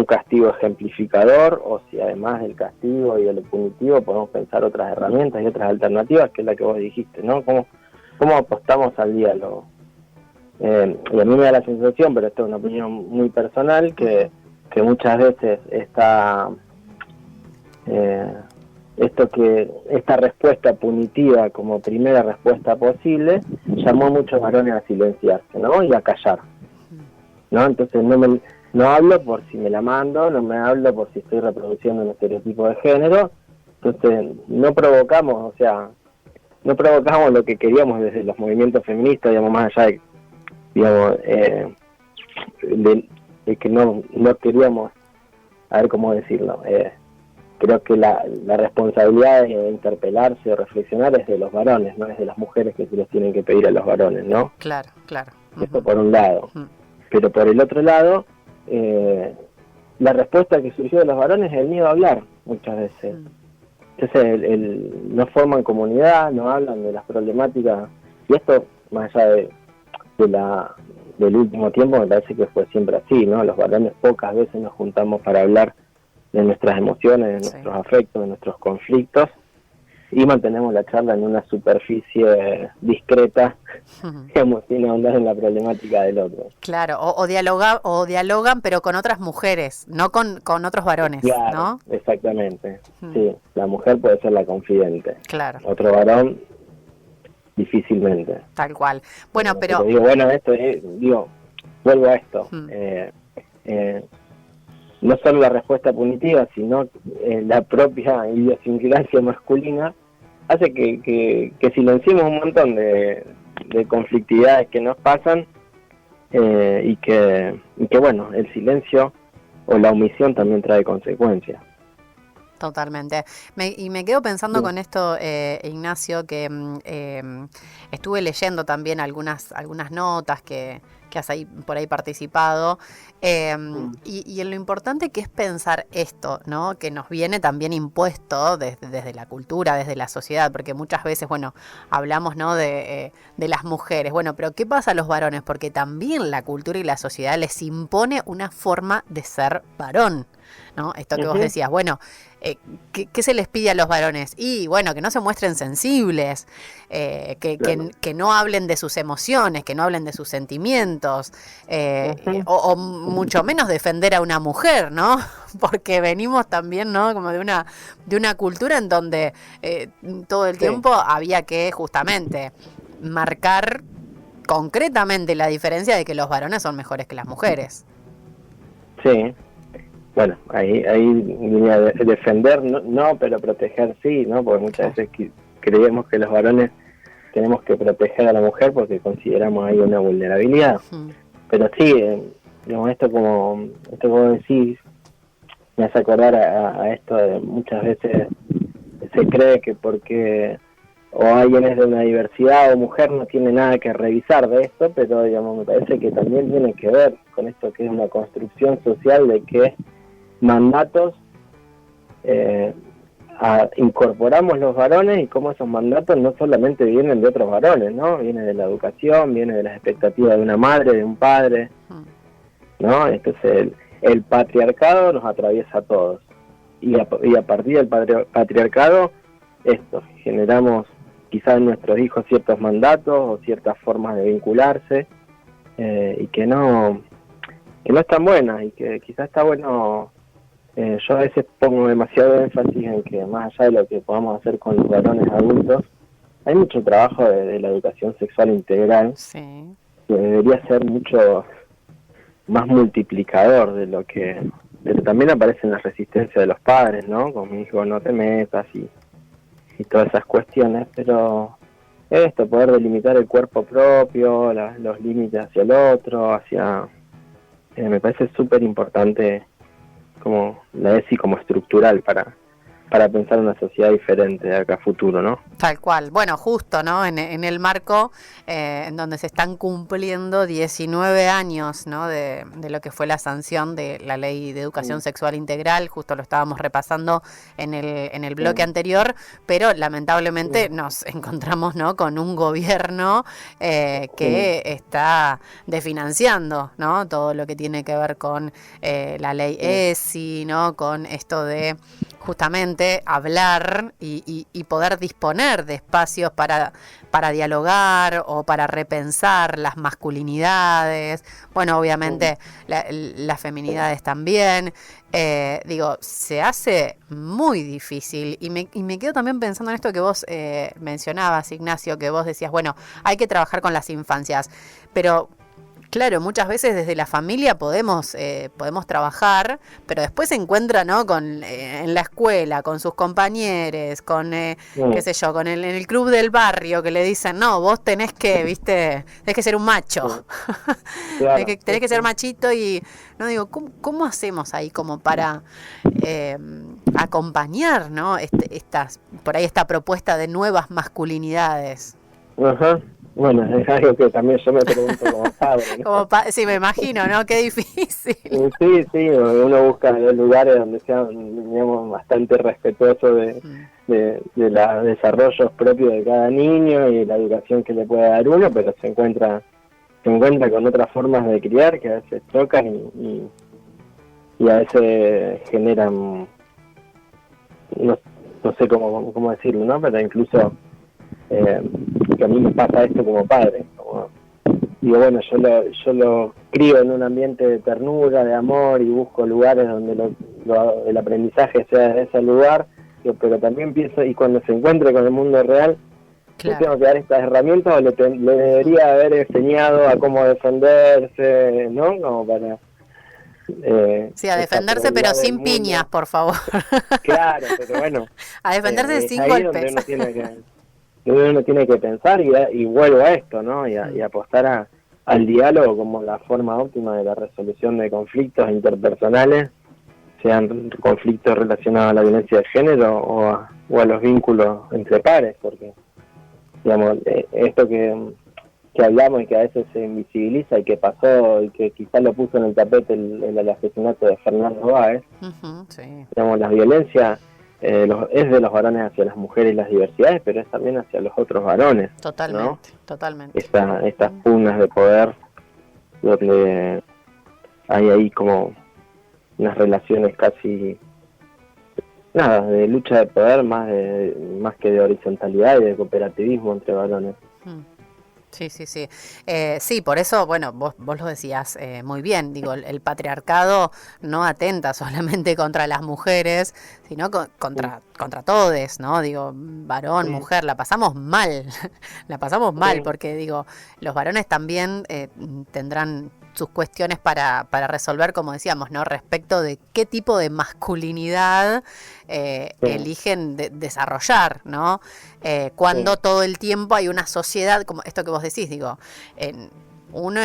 castigo ejemplificador, o si además del castigo y de lo punitivo podemos pensar otras herramientas y otras alternativas, que es la que vos dijiste, ¿no? ¿Cómo apostamos al diálogo? Y a mí me da la sensación, pero esto es una opinión muy personal, que muchas veces esta respuesta punitiva como primera respuesta posible llamó a muchos varones a silenciarse, ¿no? Y a callar, ¿no? Entonces no hablo por si me la mando, no me hablo por si estoy reproduciendo un estereotipo de género. Entonces no provocamos lo que queríamos desde los movimientos feministas, digamos, más allá de, digamos, de que no queríamos, a ver cómo decirlo, creo que la responsabilidad de interpelarse o reflexionar es de los varones, no es de las mujeres que se les tienen que pedir a los varones, ¿no? Claro. Eso por un lado. Pero por el otro lado, la respuesta que surgió de los varones es el miedo a hablar, muchas veces. Entonces no forman comunidad, no hablan de las problemáticas, y esto, más allá del último tiempo, me parece que fue siempre así, ¿no? Los varones pocas veces nos juntamos para hablar de nuestras emociones, de nuestros afectos, de nuestros conflictos, y mantenemos la charla en una superficie discreta, digamos, sin ahondar en la problemática del otro. Claro, o dialogan, pero con otras mujeres, no con otros varones, claro, ¿no? Exactamente. Sí, la mujer puede ser la confidente. Claro. Otro varón, difícilmente. Tal cual. Bueno, pero... esto vuelvo a esto. No solo la respuesta punitiva, sino la propia idiosincrasia masculina hace que silenciemos un montón de conflictividades que nos pasan, y que bueno, el silencio o la omisión también trae consecuencias. Totalmente. Me quedo pensando con esto, Ignacio, que estuve leyendo también algunas notas que has por ahí participado, y en lo importante que es pensar esto, ¿no? Que nos viene también impuesto desde la cultura, desde la sociedad, porque muchas veces, bueno, hablamos, ¿no? de las mujeres, bueno, pero ¿qué pasa a los varones? Porque también la cultura y la sociedad les impone una forma de ser varón, ¿no? Esto que vos decías, bueno, ¿qué se les pide a los varones? Y bueno, que no se muestren sensibles, que no hablen de sus emociones, que no hablen de sus sentimientos, o mucho menos defender a una mujer, ¿no? Porque venimos también, ¿no? Como de una cultura en donde todo el tiempo había que justamente marcar concretamente la diferencia de que los varones son mejores que las mujeres. Sí. Bueno, ahí venía a defender, no, pero proteger sí, ¿no? Porque muchas veces creemos que los varones tenemos que proteger a la mujer porque consideramos ahí una vulnerabilidad. Pero sí, digamos, esto como decís, me hace acordar a esto de muchas veces se cree que porque o alguien es de una diversidad o mujer no tiene nada que revisar de esto, pero digamos, me parece que también tiene que ver con esto que es una construcción social de que mandatos incorporamos los varones, y cómo esos mandatos no solamente vienen de otros varones, ¿no? Viene de la educación, viene de las expectativas de una madre, de un padre, ¿no? Entonces el patriarcado nos atraviesa a todos, y a partir del patriarcado generamos quizás en nuestros hijos ciertos mandatos o ciertas formas de vincularse, y que no no están buenas y que quizás está bueno. Yo a veces pongo demasiado énfasis en que más allá de lo que podamos hacer con los varones adultos, hay mucho trabajo de la educación sexual integral, Sí. que debería ser mucho más multiplicador de lo que... Pero también aparecen las resistencias de los padres, ¿no? Con mi hijo no te metas y todas esas cuestiones, pero esto, poder delimitar el cuerpo propio, los límites hacia el otro, hacia... me parece súper importante como la ESI como estructural para pensar una sociedad diferente de acá a futuro, ¿no? Tal cual. Bueno, justo, ¿no? En el marco en donde se están cumpliendo 19 años, ¿no? De lo que fue la sanción de la Ley de Educación Sexual Integral, justo lo estábamos repasando en el bloque anterior, pero lamentablemente nos encontramos, ¿no? Con un gobierno que está desfinanciando, ¿no? Todo lo que tiene que ver con la ley ESI, ¿no? Con esto de justamente hablar y poder disponer de espacios para dialogar o para repensar las masculinidades, bueno, obviamente las feminidades también. Digo, se hace muy difícil y me quedo también pensando en esto que vos mencionabas, Ignacio, que vos decías, bueno, hay que trabajar con las infancias, pero... Claro, muchas veces desde la familia podemos trabajar, pero después se encuentra, ¿no? En la escuela, con sus compañeros, con, qué sé yo, en el club del barrio, que le dicen, no, vos tenés que ser un macho, Claro. tenés que ser machito y, no digo, ¿cómo hacemos ahí como para acompañar, ¿no? Por ahí esta propuesta de nuevas masculinidades? Ajá. Bueno, es algo que también yo me pregunto como padre, ¿no? Sí, me imagino, ¿no? Qué difícil. Sí, uno busca los lugares donde sean, digamos, bastante respetuosos de los desarrollos propios de cada niño y la educación que le puede dar uno, pero se encuentra con otras formas de criar que a veces chocan y a veces generan, no sé cómo decirlo, ¿no? Pero incluso... que a mí me pasa esto como padre, digo, bueno, yo lo crío en un ambiente de ternura, de amor, y busco lugares donde el aprendizaje sea de ese lugar, pero también pienso, y cuando se encuentre con el mundo real, Claro. le tengo que dar estas herramientas o le debería haber enseñado a cómo defenderse, ¿no? Como para... sí, a defenderse, pero sin piñas, por favor. Claro, pero bueno. A defenderse sin ahí golpes. donde uno tiene que pensar y vuelvo a esto, ¿no? Y apostar al diálogo como la forma óptima de la resolución de conflictos interpersonales, sean conflictos relacionados a la violencia de género o a los vínculos entre pares, porque, digamos, esto que hablamos y que a veces se invisibiliza y que pasó y que quizás lo puso en el tapete el asesinato de Fernando Báez, Sí. digamos, la violencia... es de los varones hacia las mujeres y las diversidades, pero es también hacia los otros varones. Totalmente, ¿no? totalmente. Estas pugnas de poder donde hay ahí como unas relaciones casi de lucha de poder más que de horizontalidad y de cooperativismo entre varones. Sí. Sí, por eso, bueno, vos lo decías muy bien, digo, el patriarcado no atenta solamente contra las mujeres, sino contra todes, ¿no? Digo, varón, mujer, la pasamos mal, porque, digo, los varones también tendrán sus cuestiones para resolver, como decíamos, ¿no? Respecto de qué tipo de masculinidad eligen desarrollar, ¿no? Cuando todo el tiempo hay una sociedad, como esto que vos decís, digo, uno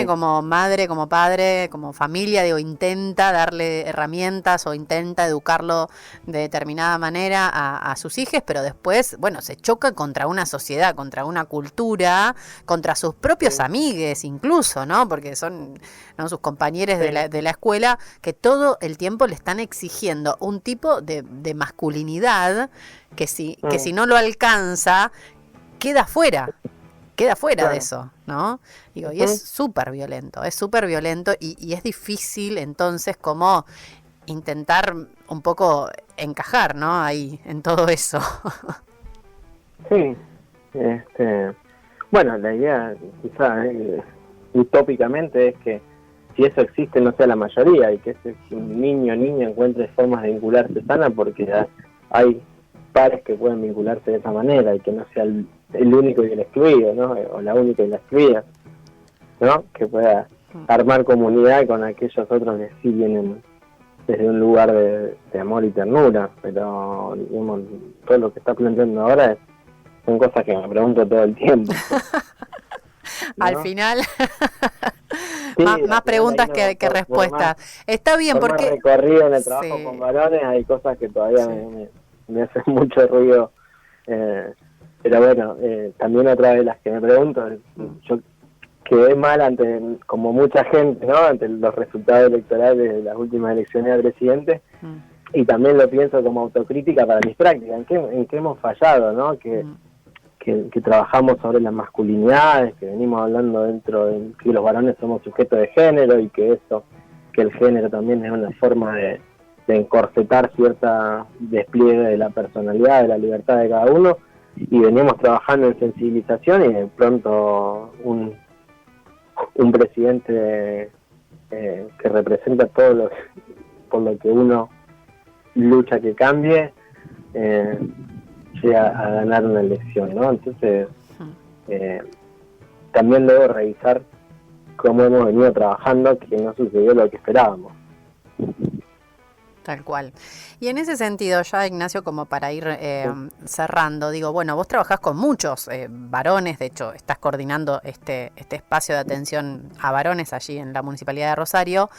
como madre, como padre, como familia, digo, intenta darle herramientas o intenta educarlo de determinada manera a sus hijos, pero después, bueno, se choca contra una sociedad, contra una cultura, contra sus propios amigues incluso, ¿no? Porque son, ¿no?, sus compañeros de la escuela que todo el tiempo le están exigiendo un tipo de masculinidad que si no lo alcanza, queda fuera de eso, ¿no? Digo, y es súper violento y es difícil entonces como intentar un poco encajar, ¿no? Ahí, en todo eso. Sí, bueno, la idea quizá utópicamente es que si eso existe no sea la mayoría, y que ese niño o niña encuentre formas de vincularse sana, porque hay pares que pueden vincularse de esa manera, y que no sea el único y el excluido, ¿no? O la única y la excluida, ¿no? Que pueda armar comunidad con aquellos otros que sí vienen desde un lugar de amor y ternura. Pero digamos, todo lo que está planteando ahora son cosas que me pregunto todo el tiempo, ¿no? Al final, sí, más preguntas que respuestas. Está bien, por porque... más recorrido en el trabajo sí. con varones, hay cosas que todavía Sí. me hacen mucho ruido. Pero bueno, también otra de las que me pregunto, yo quedé mal ante, como mucha gente, ¿no? Ante los resultados electorales de las últimas elecciones de presidente, y también lo pienso como autocrítica para mis prácticas, en qué hemos fallado, ¿no? Que trabajamos sobre las masculinidades, que venimos hablando dentro de que los varones somos sujetos de género, y que el género también es una forma de encorsetar cierta despliegue de la personalidad, de la libertad de cada uno, y venimos trabajando en sensibilización, y de pronto un presidente que representa todo por lo que uno lucha que cambie, llega a ganar una elección, ¿no? Entonces también debo revisar cómo hemos venido trabajando, que no sucedió lo que esperábamos. Tal cual. Y en ese sentido, ya Ignacio, como para ir cerrando, digo, bueno, vos trabajás con muchos varones, de hecho estás coordinando este espacio de atención a varones allí en la Municipalidad de Rosario.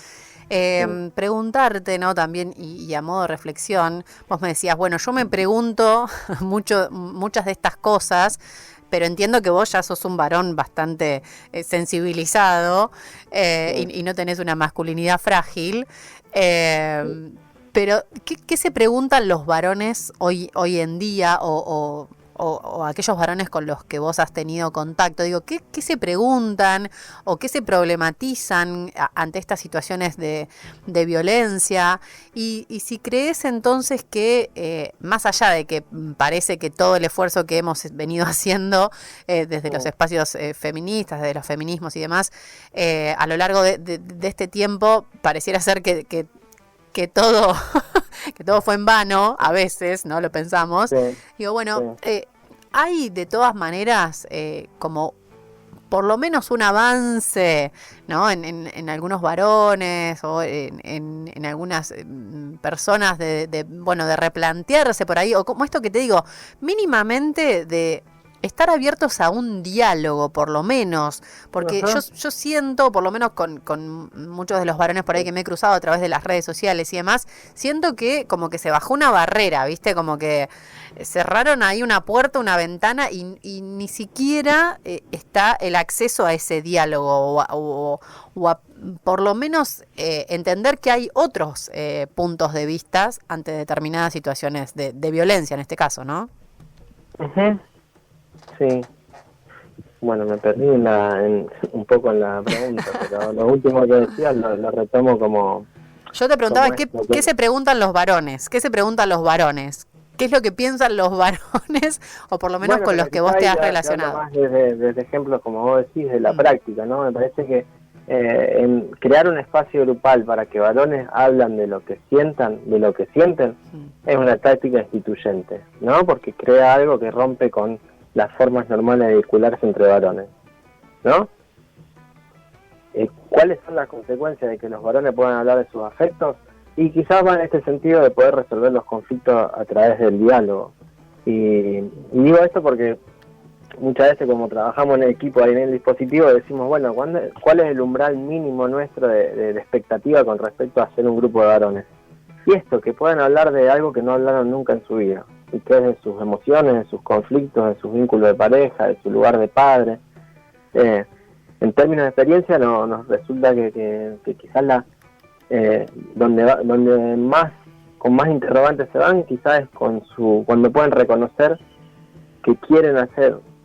Preguntarte, ¿no? También, y a modo de reflexión, vos me decías, bueno, yo me pregunto muchas de estas cosas, pero entiendo que vos ya sos un varón bastante sensibilizado y no tenés una masculinidad frágil. Pero, ¿qué se preguntan los varones hoy en día o aquellos varones con los que vos has tenido contacto? Digo, ¿qué se preguntan o qué se problematizan ante estas situaciones de violencia? Y si crees entonces que, más allá de que parece que todo el esfuerzo que hemos venido haciendo desde los espacios feministas, desde los feminismos y demás, a lo largo de este tiempo, pareciera ser que todo que todo fue en vano, a veces, ¿no? Lo pensamos. Sí, digo, bueno, sí. Hay de todas maneras como por lo menos un avance, ¿no? En algunos varones o en algunas personas de replantearse por ahí, o como esto que te digo, mínimamente de estar abiertos a un diálogo, por lo menos, porque yo siento, por lo menos con muchos de los varones por ahí que me he cruzado a través de las redes sociales y demás, siento que como que se bajó una barrera, ¿viste? Como que cerraron ahí una puerta, una ventana y ni siquiera está el acceso a ese diálogo o a por lo menos entender que hay otros puntos de vista ante determinadas situaciones de violencia en este caso, ¿no? Uh-huh. Sí. Bueno, me perdí un poco en la pregunta, pero lo último que decías lo retomo como... Yo te preguntaba ¿qué se preguntan los varones? ¿Qué se preguntan los varones? ¿Qué es lo que piensan los varones? O por lo menos con los que vos te has relacionado. Más desde ejemplos, como vos decís, de la práctica, ¿no? Me parece que en crear un espacio grupal para que varones hablan de lo que sientan, de lo que sienten, es una táctica instituyente, ¿no? Porque crea algo que rompe con las formas normales de vincularse entre varones, ¿no? ¿Cuáles son las consecuencias de que los varones puedan hablar de sus afectos? Y quizás va en este sentido de poder resolver los conflictos a través del diálogo. Y digo esto porque muchas veces, como trabajamos en el equipo ahí en el dispositivo, decimos, bueno, ¿cuál es el umbral mínimo nuestro de expectativa con respecto a hacer un grupo de varones? Y esto, que puedan hablar de algo que no hablaron nunca en su vida, y que es de sus emociones, de sus conflictos, de sus vínculos de pareja, de su lugar de padre. En términos de experiencia nos resulta que quizás donde más con más interrogantes se van, quizás es cuando pueden reconocer que quieren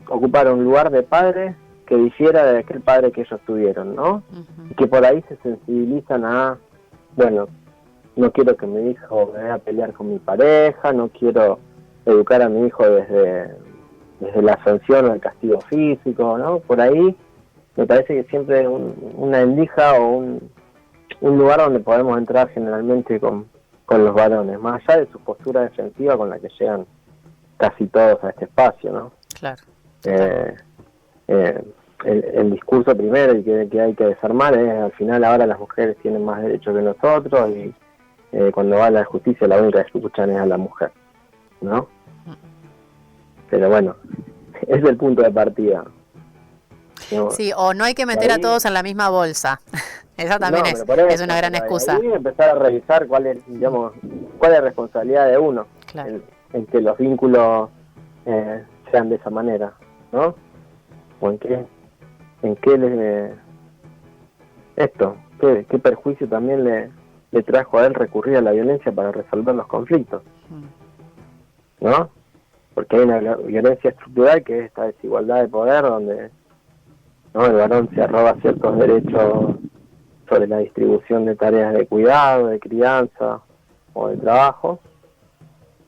ocupar un lugar de padre que difiera de aquel padre que ellos tuvieron, ¿no? Uh-huh. Y que por ahí se sensibilizan bueno, no quiero que mi hijo me vaya a pelear con mi pareja, no quiero educar a mi hijo desde la sanción o el castigo físico, ¿no? Por ahí me parece que siempre una endija o un lugar donde podemos entrar generalmente con los varones, más allá de su postura defensiva con la que llegan casi todos a este espacio, ¿no? Claro. El discurso primero y que hay que desarmar es, al final ahora las mujeres tienen más derechos que nosotros y cuando va a la justicia la única que escuchan es a la mujer, ¿no? Pero bueno, es el punto de partida. ¿No? Sí, o no hay que meter a todos en la misma bolsa. Esa también es una gran excusa. Y empezar a revisar cuál es la responsabilidad de uno, Claro. en que los vínculos sean de esa manera, ¿no? O en qué qué perjuicio también le trajo a él recurrir a la violencia para resolver los conflictos, ¿no? Porque hay una violencia estructural que es esta desigualdad de poder donde, ¿no?, el varón se arroga ciertos derechos sobre la distribución de tareas de cuidado, de crianza o de trabajo.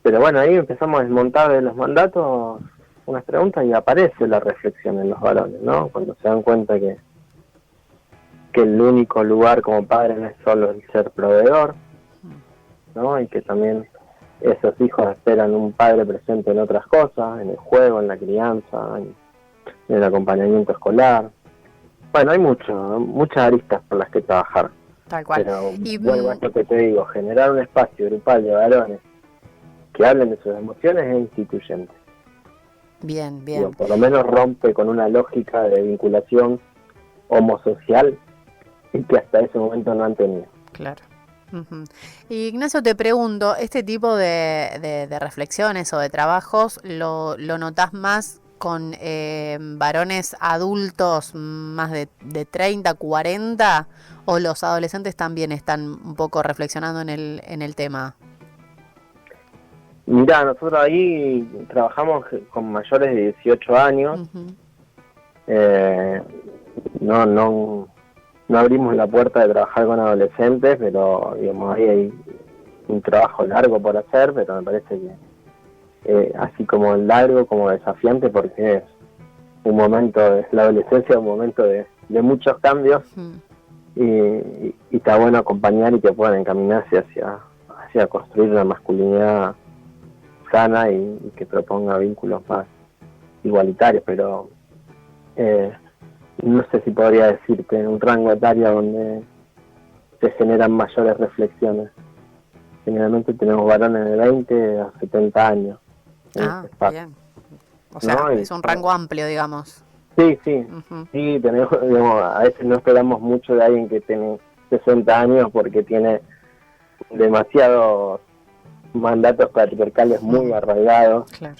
Pero bueno, ahí empezamos a desmontar de los mandatos unas preguntas y aparece la reflexión en los varones, ¿no? Cuando se dan cuenta que el único lugar como padre no es solo el ser proveedor, ¿no? Y que también esos hijos esperan un padre presente en otras cosas, en el juego, en la crianza, en el acompañamiento escolar. Bueno, hay muchas aristas por las que trabajar. Tal cual. Pero vuelvo a esto que te digo, generar un espacio grupal de varones que hablen de sus emociones es instituyente. Bien. Digo, por lo menos rompe con una lógica de vinculación homosocial y que hasta ese momento no han tenido. Claro. Y Ignacio, te pregunto, ¿este tipo de reflexiones o de trabajos lo notás más con varones adultos más de 30, 40, o los adolescentes también están un poco reflexionando en el tema? Mirá, nosotros ahí trabajamos con mayores de 18 años. No abrimos la puerta de trabajar con adolescentes, pero digamos ahí hay un trabajo largo por hacer, pero me parece que así como largo, como desafiante, porque es un momento, es la adolescencia, un momento de muchos cambios, y está bueno acompañar y que puedan encaminarse hacia construir una masculinidad sana y que proponga vínculos más igualitarios, pero no sé si podría decirte un rango etario donde se generan mayores reflexiones. Generalmente tenemos varones de 20 a 70 años. Bien. O sea, ¿no? Es un rango amplio, digamos. Sí. Sí, tenemos, digamos, a veces no esperamos mucho de alguien que tiene 60 años porque tiene demasiados mandatos patriarcales muy arraigados. Claro.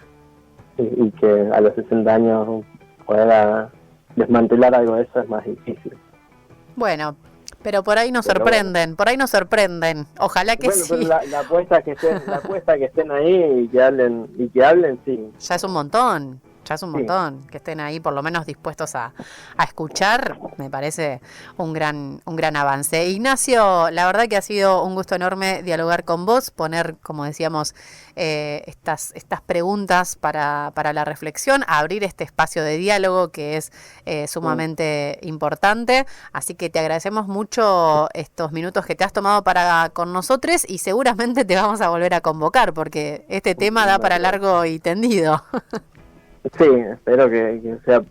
Y que a los 60 años poder desmantelar algo de eso es más difícil. Bueno, pero por ahí nos sorprenden. Ojalá que sí. Pero la apuesta que estén ahí y que hablen, sí. Ya es un montón. Que estén ahí por lo menos dispuestos a escuchar, me parece un gran avance. Ignacio, la verdad que ha sido un gusto enorme dialogar con vos, poner, como decíamos, estas preguntas para la reflexión, abrir este espacio de diálogo que es sumamente importante, así que te agradecemos mucho estos minutos que te has tomado con nosotros y seguramente te vamos a volver a convocar porque este tema da para largo y tendido. Sí, espero que sea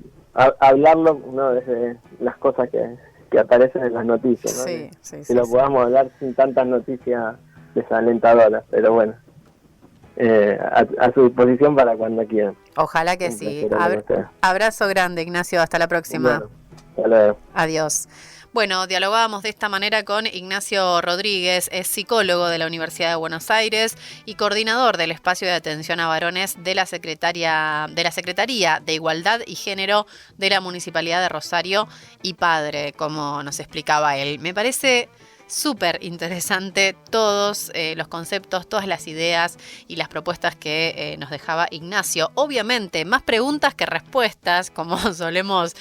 hablarlo, ¿no?, desde las cosas que aparecen en las noticias, ¿no? Sí, lo podamos hablar sin tantas noticias desalentadoras, pero bueno, a su disposición para cuando quieran. Ojalá que sí. Abrazo grande, Ignacio, hasta la próxima. Bueno, hasta luego. Adiós. Bueno, dialogábamos de esta manera con Ignacio Rodríguez, es psicólogo de la Universidad de Buenos Aires y coordinador del espacio de atención a varones de la Secretaría de Igualdad y Género de la Municipalidad de Rosario y padre, como nos explicaba él. Me parece súper interesante todos los conceptos, todas las ideas y las propuestas que nos dejaba Ignacio. Obviamente, más preguntas que respuestas, como solemos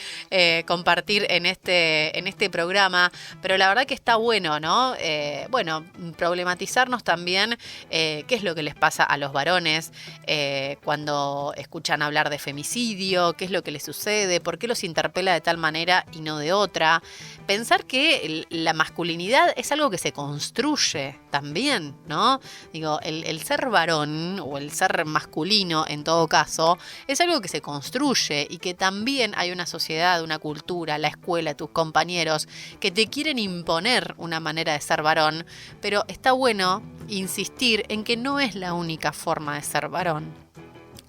compartir en este programa, pero la verdad que está bueno, ¿no? Problematizarnos también qué es lo que les pasa a los varones cuando escuchan hablar de femicidio, qué es lo que les sucede, por qué los interpela de tal manera y no de otra. Pensar que la masculinidad es algo que se construye también, ¿no? Digo, el ser varón o el ser masculino en todo caso es algo que se construye y que también hay una sociedad, una cultura, la escuela, tus compañeros que te quieren imponer una manera de ser varón, pero está bueno insistir en que no es la única forma de ser varón.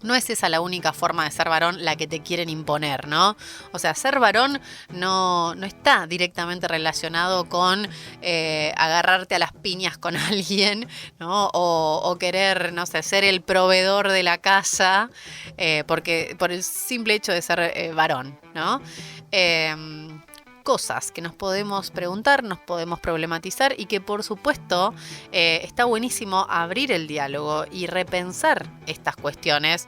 No es esa la única forma de ser varón la que te quieren imponer, ¿no? O sea, ser varón no está directamente relacionado con agarrarte a las piñas con alguien, ¿no? O querer, no sé, ser el proveedor de la casa, porque por el simple hecho de ser varón, ¿no? Cosas que nos podemos preguntar, nos podemos problematizar y que por supuesto está buenísimo abrir el diálogo y repensar estas cuestiones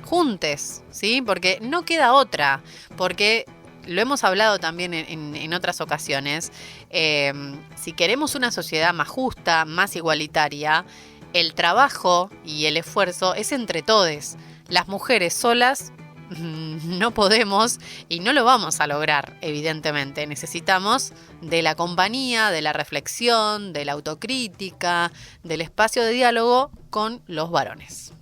juntes, ¿sí? Porque no queda otra, porque lo hemos hablado también en otras ocasiones, si queremos una sociedad más justa, más igualitaria, el trabajo y el esfuerzo es entre todes. Las mujeres solas no podemos y no lo vamos a lograr, evidentemente. Necesitamos de la compañía, de la reflexión, de la autocrítica, del espacio de diálogo con los varones.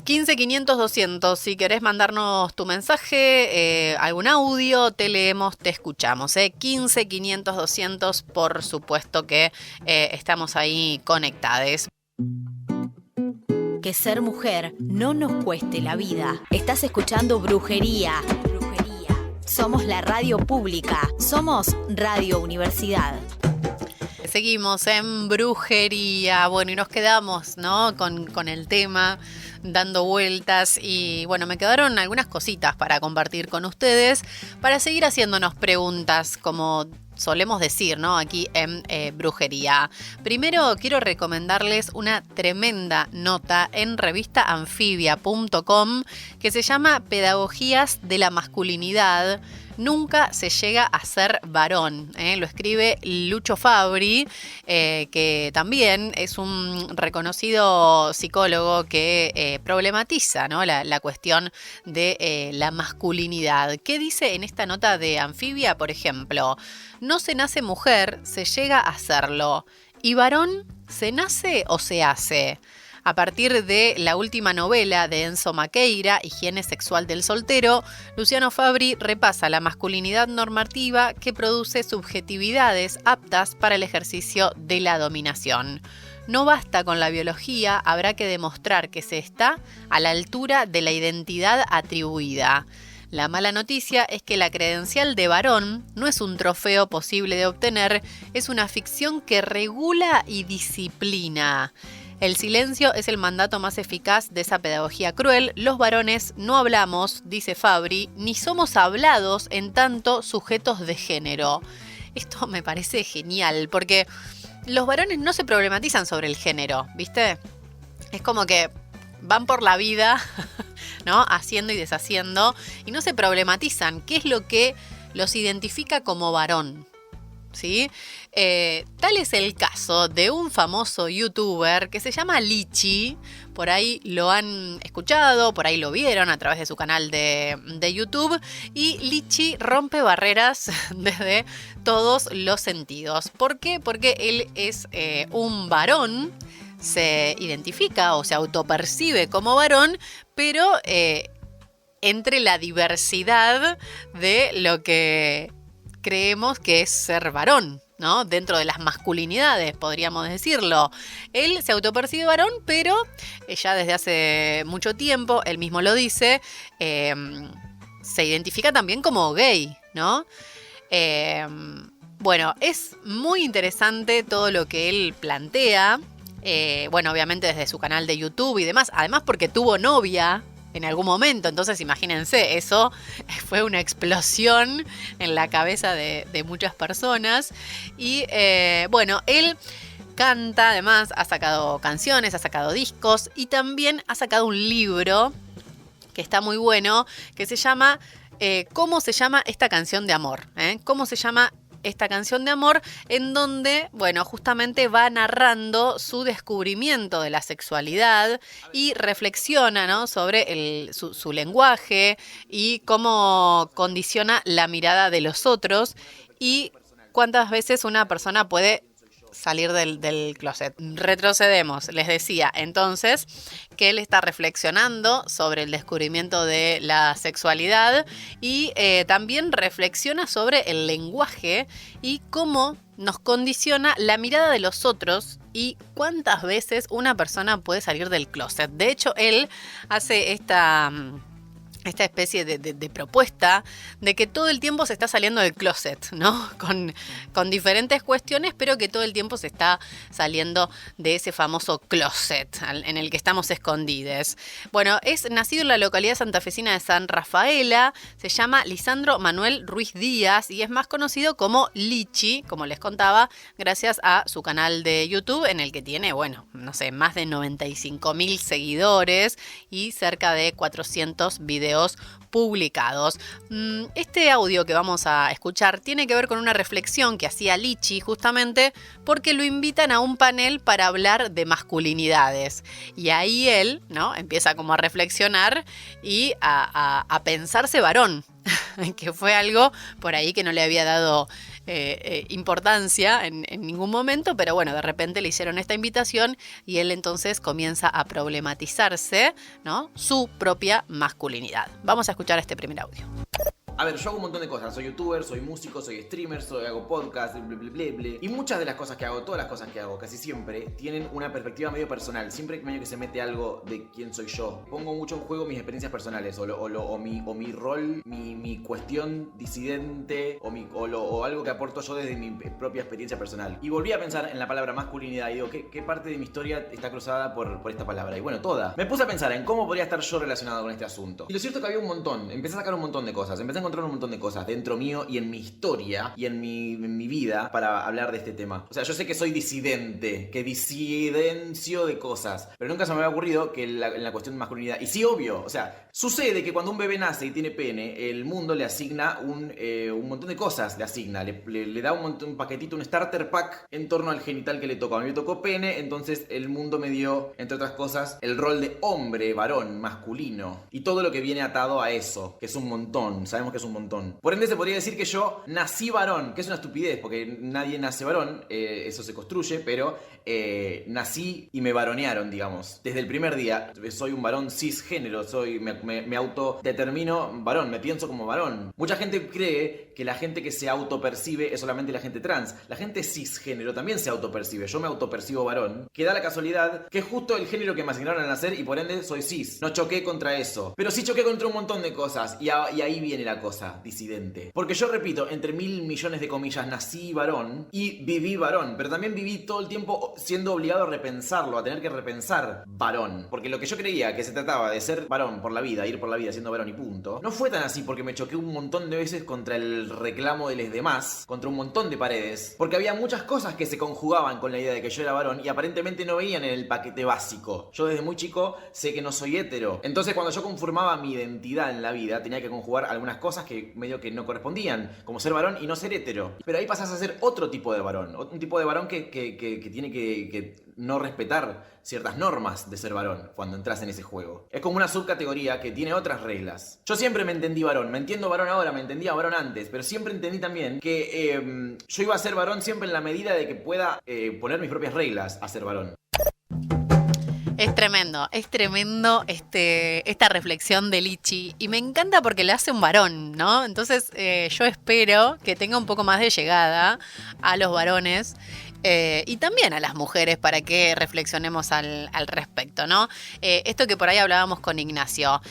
15 500 200, si querés mandarnos tu mensaje, algún audio, te leemos, te escuchamos. 15 500 200, por supuesto que estamos ahí conectados. Que ser mujer no nos cueste la vida. Estás escuchando Brujería. Somos la radio pública. Somos Radio Universidad. Seguimos en Brujería. Bueno, y nos quedamos, ¿no? con el tema dando vueltas y bueno, me quedaron algunas cositas para compartir con ustedes para seguir haciéndonos preguntas como solemos decir, ¿no? Aquí en Brujería. Primero quiero recomendarles una tremenda nota en revistaanfibia.com que se llama Pedagogías de la masculinidad. Nunca se llega a ser varón. Lo escribe Lucho Fabri, que también es un reconocido psicólogo que problematiza, ¿no? la cuestión de la masculinidad. ¿Qué dice en esta nota de Anfibia, por ejemplo? No se nace mujer, se llega a serlo. ¿Y varón se nace o se hace? A partir de la última novela de Enzo Maqueira, Higiene sexual del soltero, Luciano Fabri repasa la masculinidad normativa que produce subjetividades aptas para el ejercicio de la dominación. No basta con la biología, habrá que demostrar que se está a la altura de la identidad atribuida. La mala noticia es que la credencial de varón no es un trofeo posible de obtener, es una ficción que regula y disciplina. El silencio es el mandato más eficaz de esa pedagogía cruel. Los varones no hablamos, dice Fabri, ni somos hablados en tanto sujetos de género. Esto me parece genial, porque los varones no se problematizan sobre el género, ¿viste? Es como que van por la vida, ¿no? Haciendo y deshaciendo, y no se problematizan. ¿Qué es lo que los identifica como varón? ¿Sí? Tal es el caso de un famoso youtuber que se llama Lichi. Por ahí lo han escuchado, por ahí lo vieron a través de su canal de YouTube. Y Lichi rompe barreras desde todos los sentidos. ¿Por qué? Porque él es un varón, se identifica o se autopercibe como varón, pero entre la diversidad de lo que creemos que es ser varón, ¿no? Dentro de las masculinidades, podríamos decirlo. Él se autopercibe varón, pero ya desde hace mucho tiempo, él mismo lo dice, se identifica también como gay, ¿no? Bueno, es muy interesante todo lo que él plantea. Bueno, obviamente desde su canal de YouTube y demás, además porque tuvo novia en algún momento, entonces imagínense, eso fue una explosión en la cabeza de muchas personas. Y bueno, él canta, además ha sacado canciones, ha sacado discos y también ha sacado un libro que está muy bueno, que se llama ¿Cómo se llama esta canción de amor? ¿Cómo se llama esta canción de amor en donde, bueno, justamente va narrando su descubrimiento de la sexualidad y reflexiona, ¿no?, sobre su lenguaje y cómo condiciona la mirada de los otros y cuántas veces una persona puede salir del closet. Retrocedemos, les decía entonces que él está reflexionando sobre el descubrimiento de la sexualidad y también reflexiona sobre el lenguaje y cómo nos condiciona la mirada de los otros y cuántas veces una persona puede salir del closet. De hecho, él hace esta especie de propuesta de que todo el tiempo se está saliendo del closet, ¿no? Con diferentes cuestiones, pero que todo el tiempo se está saliendo de ese famoso closet en el que estamos escondides. Bueno, es nacido en la localidad santafesina de San Rafaela, se llama Lisandro Manuel Ruiz Díaz y es más conocido como Lichi, como les contaba, gracias a su canal de YouTube en el que tiene, bueno, no sé, más de 95.000 seguidores y cerca de 400 videos publicados. Este audio que vamos a escuchar tiene que ver con una reflexión que hacía Lichi justamente porque lo invitan a un panel para hablar de masculinidades. Y ahí él, ¿no?, empieza como a reflexionar y a pensarse varón, que fue algo por ahí que no le había dado importancia en ningún momento, pero bueno, de repente le hicieron esta invitación y él entonces comienza a problematizarse, ¿no?, su propia masculinidad. Vamos a escuchar este primer audio. A ver, yo hago un montón de cosas. Soy youtuber, soy músico, soy streamer, hago podcast, y muchas de las cosas que hago, todas las cosas que hago, casi siempre, tienen una perspectiva medio personal. Siempre medio que se mete algo de quién soy yo. Pongo mucho en juego mis experiencias personales, o mi rol, mi cuestión disidente, o algo que aporto yo desde mi propia experiencia personal. Y volví a pensar en la palabra masculinidad y digo, ¿qué parte de mi historia está cruzada por esta palabra? Y bueno, toda. Me puse a pensar en cómo podría estar yo relacionado con este asunto. Y lo cierto es que había un montón. Empecé a sacar un montón de cosas. Empecé a encontrar un montón de cosas dentro mío y en mi historia y en mi vida para hablar de este tema. O sea, yo sé que soy disidente, que disidencio de cosas, pero nunca se me había ocurrido que en la cuestión de masculinidad. Y sí, obvio, o sea, sucede que cuando un bebé nace y tiene pene, el mundo le asigna un montón de cosas, le da un paquetito, un starter pack en torno al genital que le tocó. A mí me tocó pene, entonces el mundo me dio, entre otras cosas, el rol de hombre, varón, masculino y todo lo que viene atado a eso, que es un montón, sabemos que es un montón. Por ende se podría decir que yo nací varón, que es una estupidez porque nadie nace varón, eso se construye, pero nací y me varonearon, digamos. Desde el primer día soy un varón cisgénero, me autodetermino varón, me pienso como varón. Mucha gente cree que la gente que se autopercibe es solamente la gente trans. La gente cisgénero también se autopercibe. Yo me autopercibo varón, que da la casualidad que es justo el género que me asignaron al nacer y por ende soy cis. No choqué contra eso, pero sí choqué contra un montón de cosas y ahí viene la cosa disidente. Porque yo repito, entre 1.000 millones de comillas, nací varón y viví varón, pero también viví todo el tiempo siendo obligado a repensarlo, a tener que repensar varón. Porque lo que yo creía que se trataba de ser varón por la vida, ir por la vida siendo varón y punto, no fue tan así porque me choqué un montón de veces contra el reclamo de los demás, contra un montón de paredes, porque había muchas cosas que se conjugaban con la idea de que yo era varón y aparentemente no veían en el paquete básico. Yo desde muy chico sé que no soy hetero. Entonces cuando yo conformaba mi identidad en la vida, tenía que conjugar algunas cosas que medio que no correspondían, como ser varón y no ser hetero. Pero ahí pasas a ser otro tipo de varón, un tipo de varón que tiene que no respetar ciertas normas de ser varón cuando entras en ese juego. Es como una subcategoría que tiene otras reglas. Yo siempre me entendí varón, me entiendo varón ahora, me entendía varón antes, pero siempre entendí también que yo iba a ser varón siempre en la medida de que pueda poner mis propias reglas a ser varón. Es tremendo esta reflexión de Lichi y me encanta porque le hace un varón, ¿no? Entonces yo espero que tenga un poco más de llegada a los varones y también a las mujeres para que reflexionemos al respecto, ¿no? Esto que por ahí hablábamos con Ignacio,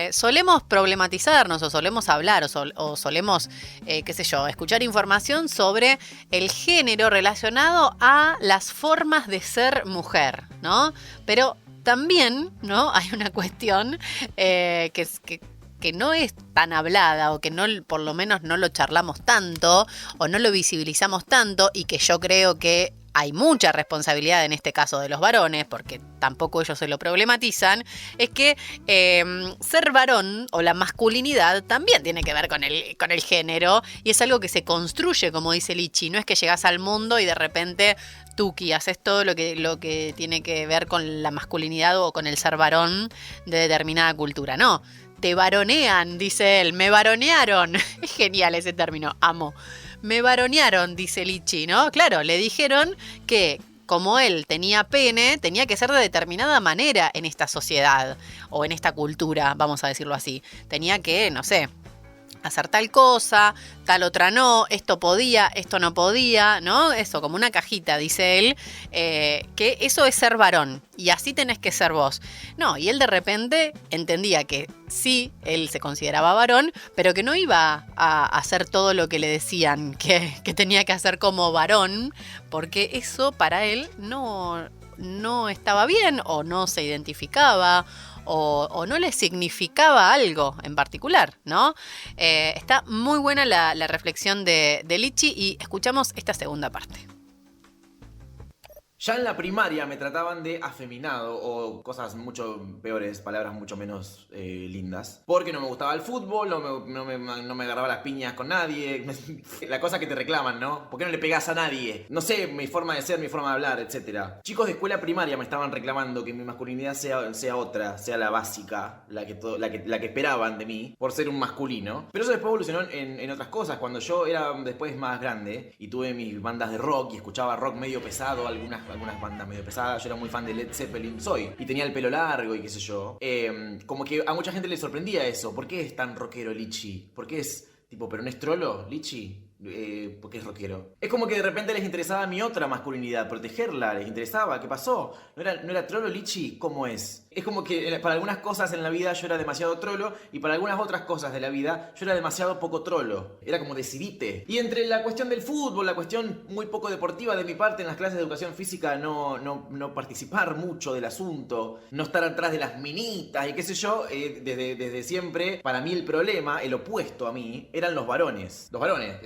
solemos problematizarnos o solemos hablar o solemos, qué sé yo, escuchar información sobre el género relacionado a las formas de ser mujer, ¿no? Pero también, ¿no?, hay una cuestión que no es tan hablada o que no, por lo menos no lo charlamos tanto o no lo visibilizamos tanto y que yo creo que hay mucha responsabilidad en este caso de los varones, porque tampoco ellos se lo problematizan, es que ser varón o la masculinidad también tiene que ver con el género, y es algo que se construye, como dice Lichi. No es que llegas al mundo y de repente tuki, haces todo lo que tiene que ver con la masculinidad o con el ser varón de determinada cultura. No, te varonean, dice él, me varonearon. Es genial ese término, amo. Me varonearon, dice Lichi, ¿no? Claro, le dijeron que como él tenía pene, tenía que ser de determinada manera en esta sociedad o en esta cultura, vamos a decirlo así. Tenía que, no sé, hacer tal cosa, tal otra no, esto podía, esto no podía, ¿no? Eso, como una cajita, dice él, que eso es ser varón y así tenés que ser vos. No, y él de repente entendía que sí, él se consideraba varón, pero que no iba a hacer todo lo que le decían que tenía que hacer como varón, porque eso para él no estaba bien o no se identificaba o no le significaba algo en particular, ¿no? Está muy buena la reflexión de Lichi y escuchamos esta segunda parte. Ya en la primaria me trataban de afeminado o cosas mucho peores, palabras mucho menos lindas. Porque no me gustaba el fútbol, no me agarraba las piñas con nadie. La cosa que te reclaman, ¿no? ¿Por qué no le pegás a nadie? No sé, mi forma de ser, mi forma de hablar, etc. Chicos de escuela primaria me estaban reclamando que mi masculinidad sea otra, sea la básica, la que esperaban de mí, por ser un masculino. Pero eso después evolucionó en otras cosas. Cuando yo era después más grande y tuve mis bandas de rock y escuchaba rock medio pesado, algunas bandas medio pesadas, yo era muy fan de Led Zeppelin, y tenía el pelo largo y qué sé yo, como que a mucha gente le sorprendía eso. ¿Por qué es tan rockero Lichi? ¿Por qué es tipo, pero no es trolo Lichi? Porque es rockero. Es como que de repente les interesaba mi otra masculinidad, protegerla, les interesaba. ¿Qué pasó? ¿No era trolo Lichi? ¿Cómo es? Es como que para algunas cosas en la vida yo era demasiado trolo y para algunas otras cosas de la vida yo era demasiado poco trolo. Era como decidite. Y entre la cuestión del fútbol, la cuestión muy poco deportiva de mi parte en las clases de educación física, no participar mucho del asunto, no estar atrás de las minitas y qué sé yo, desde siempre, para mí el problema, el opuesto a mí, eran los varones. Los varones.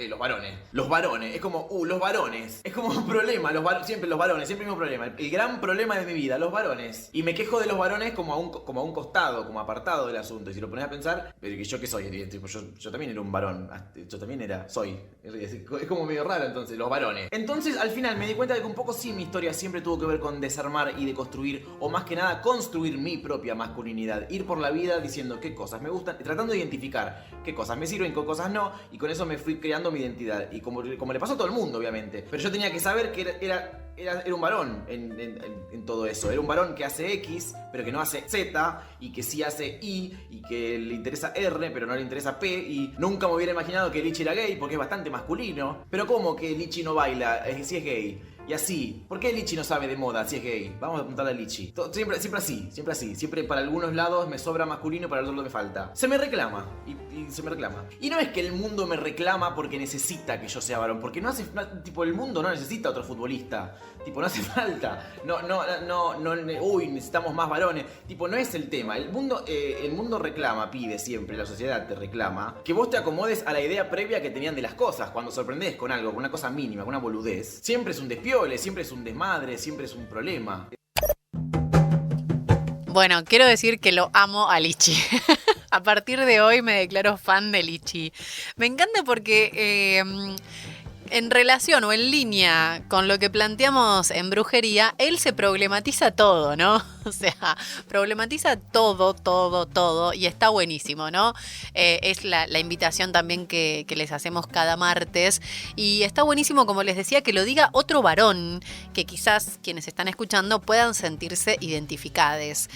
Es como, los varones. Es como un problema, siempre los varones, siempre el mismo problema. El gran problema de mi vida, los varones. Y me quejo de los varones como a un costado, como apartado del asunto. Y si lo pones a pensar, pero ¿yo qué soy? Yo también era un varón. Yo también soy. Es como medio raro entonces, los varones. Entonces al final me di cuenta de que un poco sí mi historia siempre tuvo que ver con desarmar y deconstruir, o más que nada construir mi propia masculinidad. Ir por la vida diciendo qué cosas me gustan, tratando de identificar qué cosas me sirven, qué cosas no. Y con eso me fui creando mi identidad. Y como le pasó a todo el mundo, obviamente. Pero yo tenía que saber que era un varón en todo eso. Era un varón que hace X, pero que no hace Z, y que sí hace Y, y que le interesa R, pero no le interesa P, y nunca me hubiera imaginado que Lichi era gay, porque es bastante masculino. Pero ¿cómo que Lichi no baila si es gay? Y así, ¿por qué Lichi no sabe de moda si es gay? Vamos a preguntarle a Lichi. Siempre así. Siempre para algunos lados me sobra masculino, para el otro me falta. Se me reclama. Y se me reclama. Y no es que el mundo me reclama porque necesita que yo sea varón. Porque el mundo no necesita otro futbolista. No hace falta. Uy, necesitamos más varones. No es el tema. El mundo reclama, pide siempre, la sociedad te reclama, que vos te acomodes a la idea previa que tenían de las cosas. Cuando sorprendés con algo, con una cosa mínima, con una boludez, siempre es un despiole, siempre es un desmadre, siempre es un problema. Bueno, quiero decir que lo amo a Lichi. A partir de hoy me declaro fan de Lichi. Me encanta porque en relación o en línea con lo que planteamos en brujería, él se problematiza todo, ¿no? O sea, problematiza todo y está buenísimo, ¿no? Es la invitación también que les hacemos cada martes y está buenísimo, como les decía, que lo diga otro varón, que quizás quienes están escuchando puedan sentirse identificados.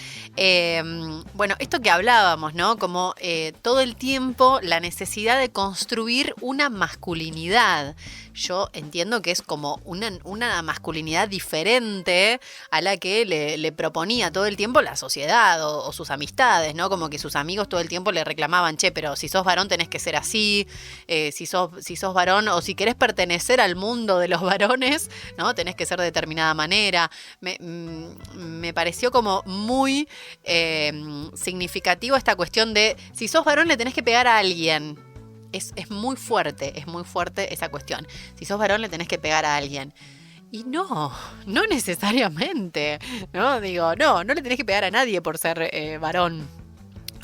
Bueno, esto que hablábamos, ¿no? Como todo el tiempo la necesidad de construir una masculinidad. Yo entiendo que es como una masculinidad diferente a la que le proponía todo el tiempo la sociedad o sus amistades, ¿no? Como que sus amigos todo el tiempo le reclamaban, che, pero si sos varón tenés que ser así, si sos varón o si querés pertenecer al mundo de los varones, ¿no? Tenés que ser de determinada manera. Me pareció como muy significativo esta cuestión de si sos varón le tenés que pegar a alguien. Es muy fuerte esa cuestión. Si sos varón le tenés que pegar a alguien. Y no necesariamente, ¿no? Digo, no le tenés que pegar a nadie por ser varón.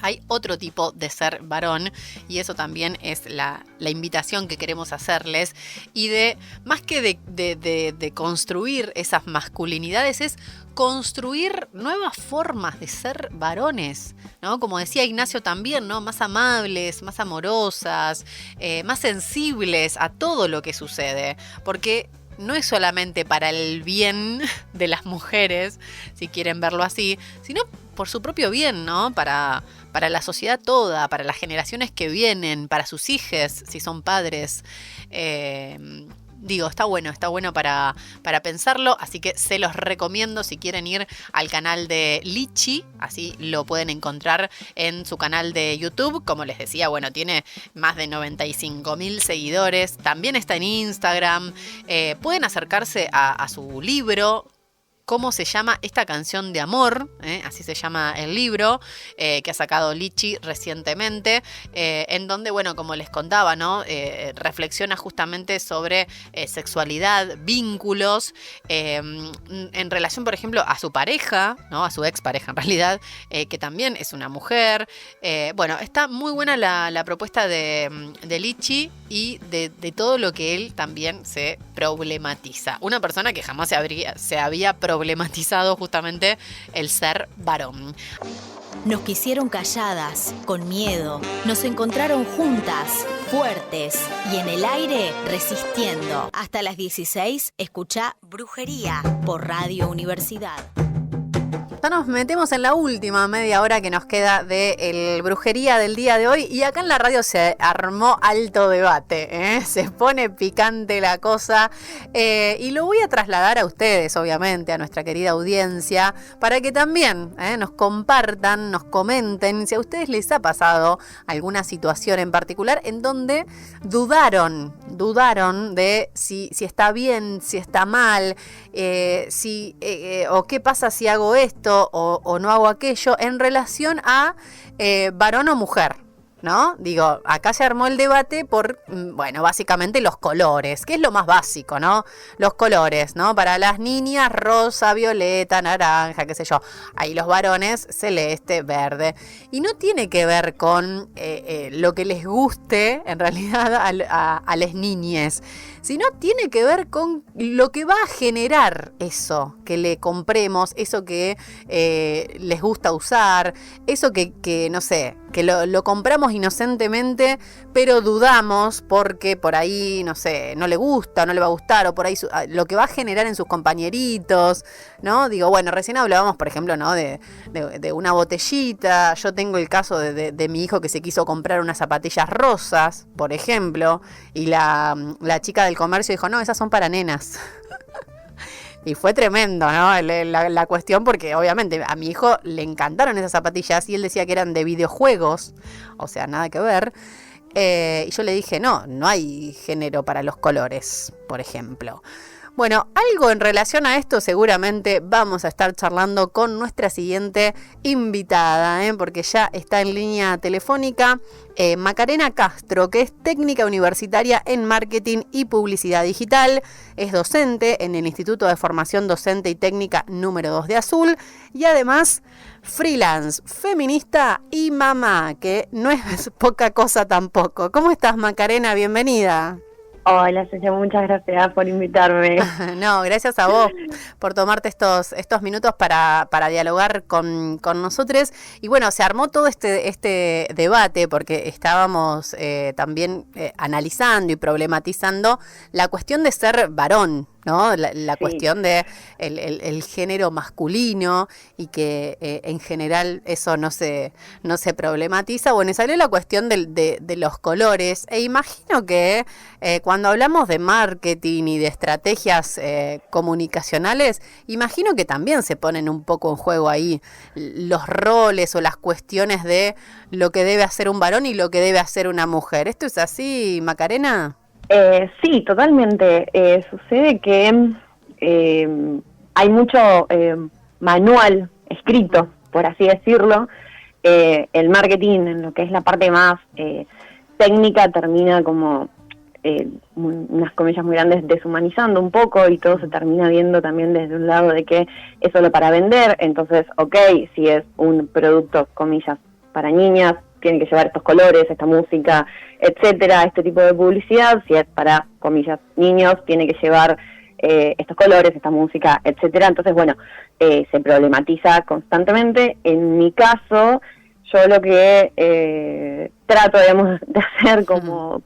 Hay otro tipo de ser varón y eso también es la invitación que queremos hacerles y de, más que de construir esas masculinidades, es construir nuevas formas de ser varones, ¿no? Como decía Ignacio también, ¿no? Más amables, más amorosas, más sensibles a todo lo que sucede, porque no es solamente para el bien de las mujeres, si quieren verlo así, sino por su propio bien, ¿no? Para la sociedad toda, para las generaciones que vienen, para sus hijos, si son padres. Digo, está bueno para pensarlo, así que se los recomiendo si quieren ir al canal de Lichi, así lo pueden encontrar en su canal de YouTube. Como les decía, bueno, tiene más de 95.000 seguidores, también está en Instagram. Pueden acercarse a su libro, ¿Cómo se llama esta canción de amor? Así se llama el libro que ha sacado Lichi recientemente, en donde, bueno, como les contaba, ¿no? Reflexiona justamente sobre sexualidad, vínculos, en relación, por ejemplo, a su pareja, ¿no? A su expareja en realidad, que también es una mujer. Bueno, está muy buena la propuesta de Lichi y de todo lo que él también se problematiza. Una persona que jamás se había problematizado justamente el ser varón. Nos quisieron calladas, con miedo. Nos encontraron juntas, fuertes y en el aire resistiendo. Hasta las 16, escuchá Brujería por Radio Universidad. Ya nos metemos en la última media hora que nos queda de Brujería del día de hoy y acá en la radio se armó alto debate, se pone picante la cosa y lo voy a trasladar a ustedes, obviamente, a nuestra querida audiencia, para que también nos compartan, nos comenten si a ustedes les ha pasado alguna situación en particular en donde dudaron de si está bien, si está mal, o qué pasa si hago esto o no hago aquello en relación a varón o mujer, ¿no? Digo, acá se armó el debate por, bueno, básicamente los colores, que es lo más básico, ¿no? Los colores, ¿no? Para las niñas, rosa, violeta, naranja, qué sé yo. Ahí los varones, celeste, verde. Y no tiene que ver con lo que les guste, en realidad, a las niñes, sino tiene que ver con lo que va a generar eso que le compremos, eso que les gusta usar, eso que no sé, que lo compramos inocentemente, pero dudamos porque por ahí, no sé, no le gusta, no le va a gustar, o por ahí lo que va a generar en sus compañeritos, ¿no? Digo, bueno, recién hablábamos, por ejemplo, ¿no? de una botellita. Yo tengo el caso de mi hijo que se quiso comprar unas zapatillas rosas, por ejemplo, y la chica del comercio dijo, no, esas son para nenas. Y fue tremendo, ¿no? La cuestión, porque obviamente a mi hijo le encantaron esas zapatillas y él decía que eran de videojuegos, o sea, nada que ver. Y yo le dije, no hay género para los colores, por ejemplo. Bueno, algo en relación a esto seguramente vamos a estar charlando con nuestra siguiente invitada, porque ya está en línea telefónica Macarena Castro, que es técnica universitaria en marketing y publicidad digital, es docente en el Instituto de Formación Docente y Técnica número 2 de Azul y además freelance, feminista y mamá, que no es poca cosa tampoco. ¿Cómo estás, Macarena? Bienvenida. Hola, Cecilia, muchas gracias por invitarme. No, gracias a vos por tomarte estos minutos para dialogar con nosotros. Y bueno, se armó todo este debate porque estábamos también analizando y problematizando la cuestión de ser varón, ¿no? La sí. Cuestión de el género masculino y que en general eso no se problematiza. Bueno, y salió la cuestión de los colores e imagino que cuando hablamos de marketing y de estrategias comunicacionales, imagino que también se ponen un poco en juego ahí los roles o las cuestiones de lo que debe hacer un varón y lo que debe hacer una mujer. ¿Esto es así, Macarena? Sí, totalmente. Sucede que hay mucho manual escrito, por así decirlo. El marketing, en lo que es la parte más técnica, termina como unas comillas muy grandes, deshumanizando un poco, y todo se termina viendo también desde un lado de que es solo para vender. Entonces, si es un producto, comillas, para niñas, tiene que llevar estos colores, esta música, etcétera, este tipo de publicidad. Si es para, comillas, niños, tiene que llevar estos colores, esta música, etcétera. Entonces, se problematiza constantemente. En mi caso, yo lo que trato, digamos, de hacer como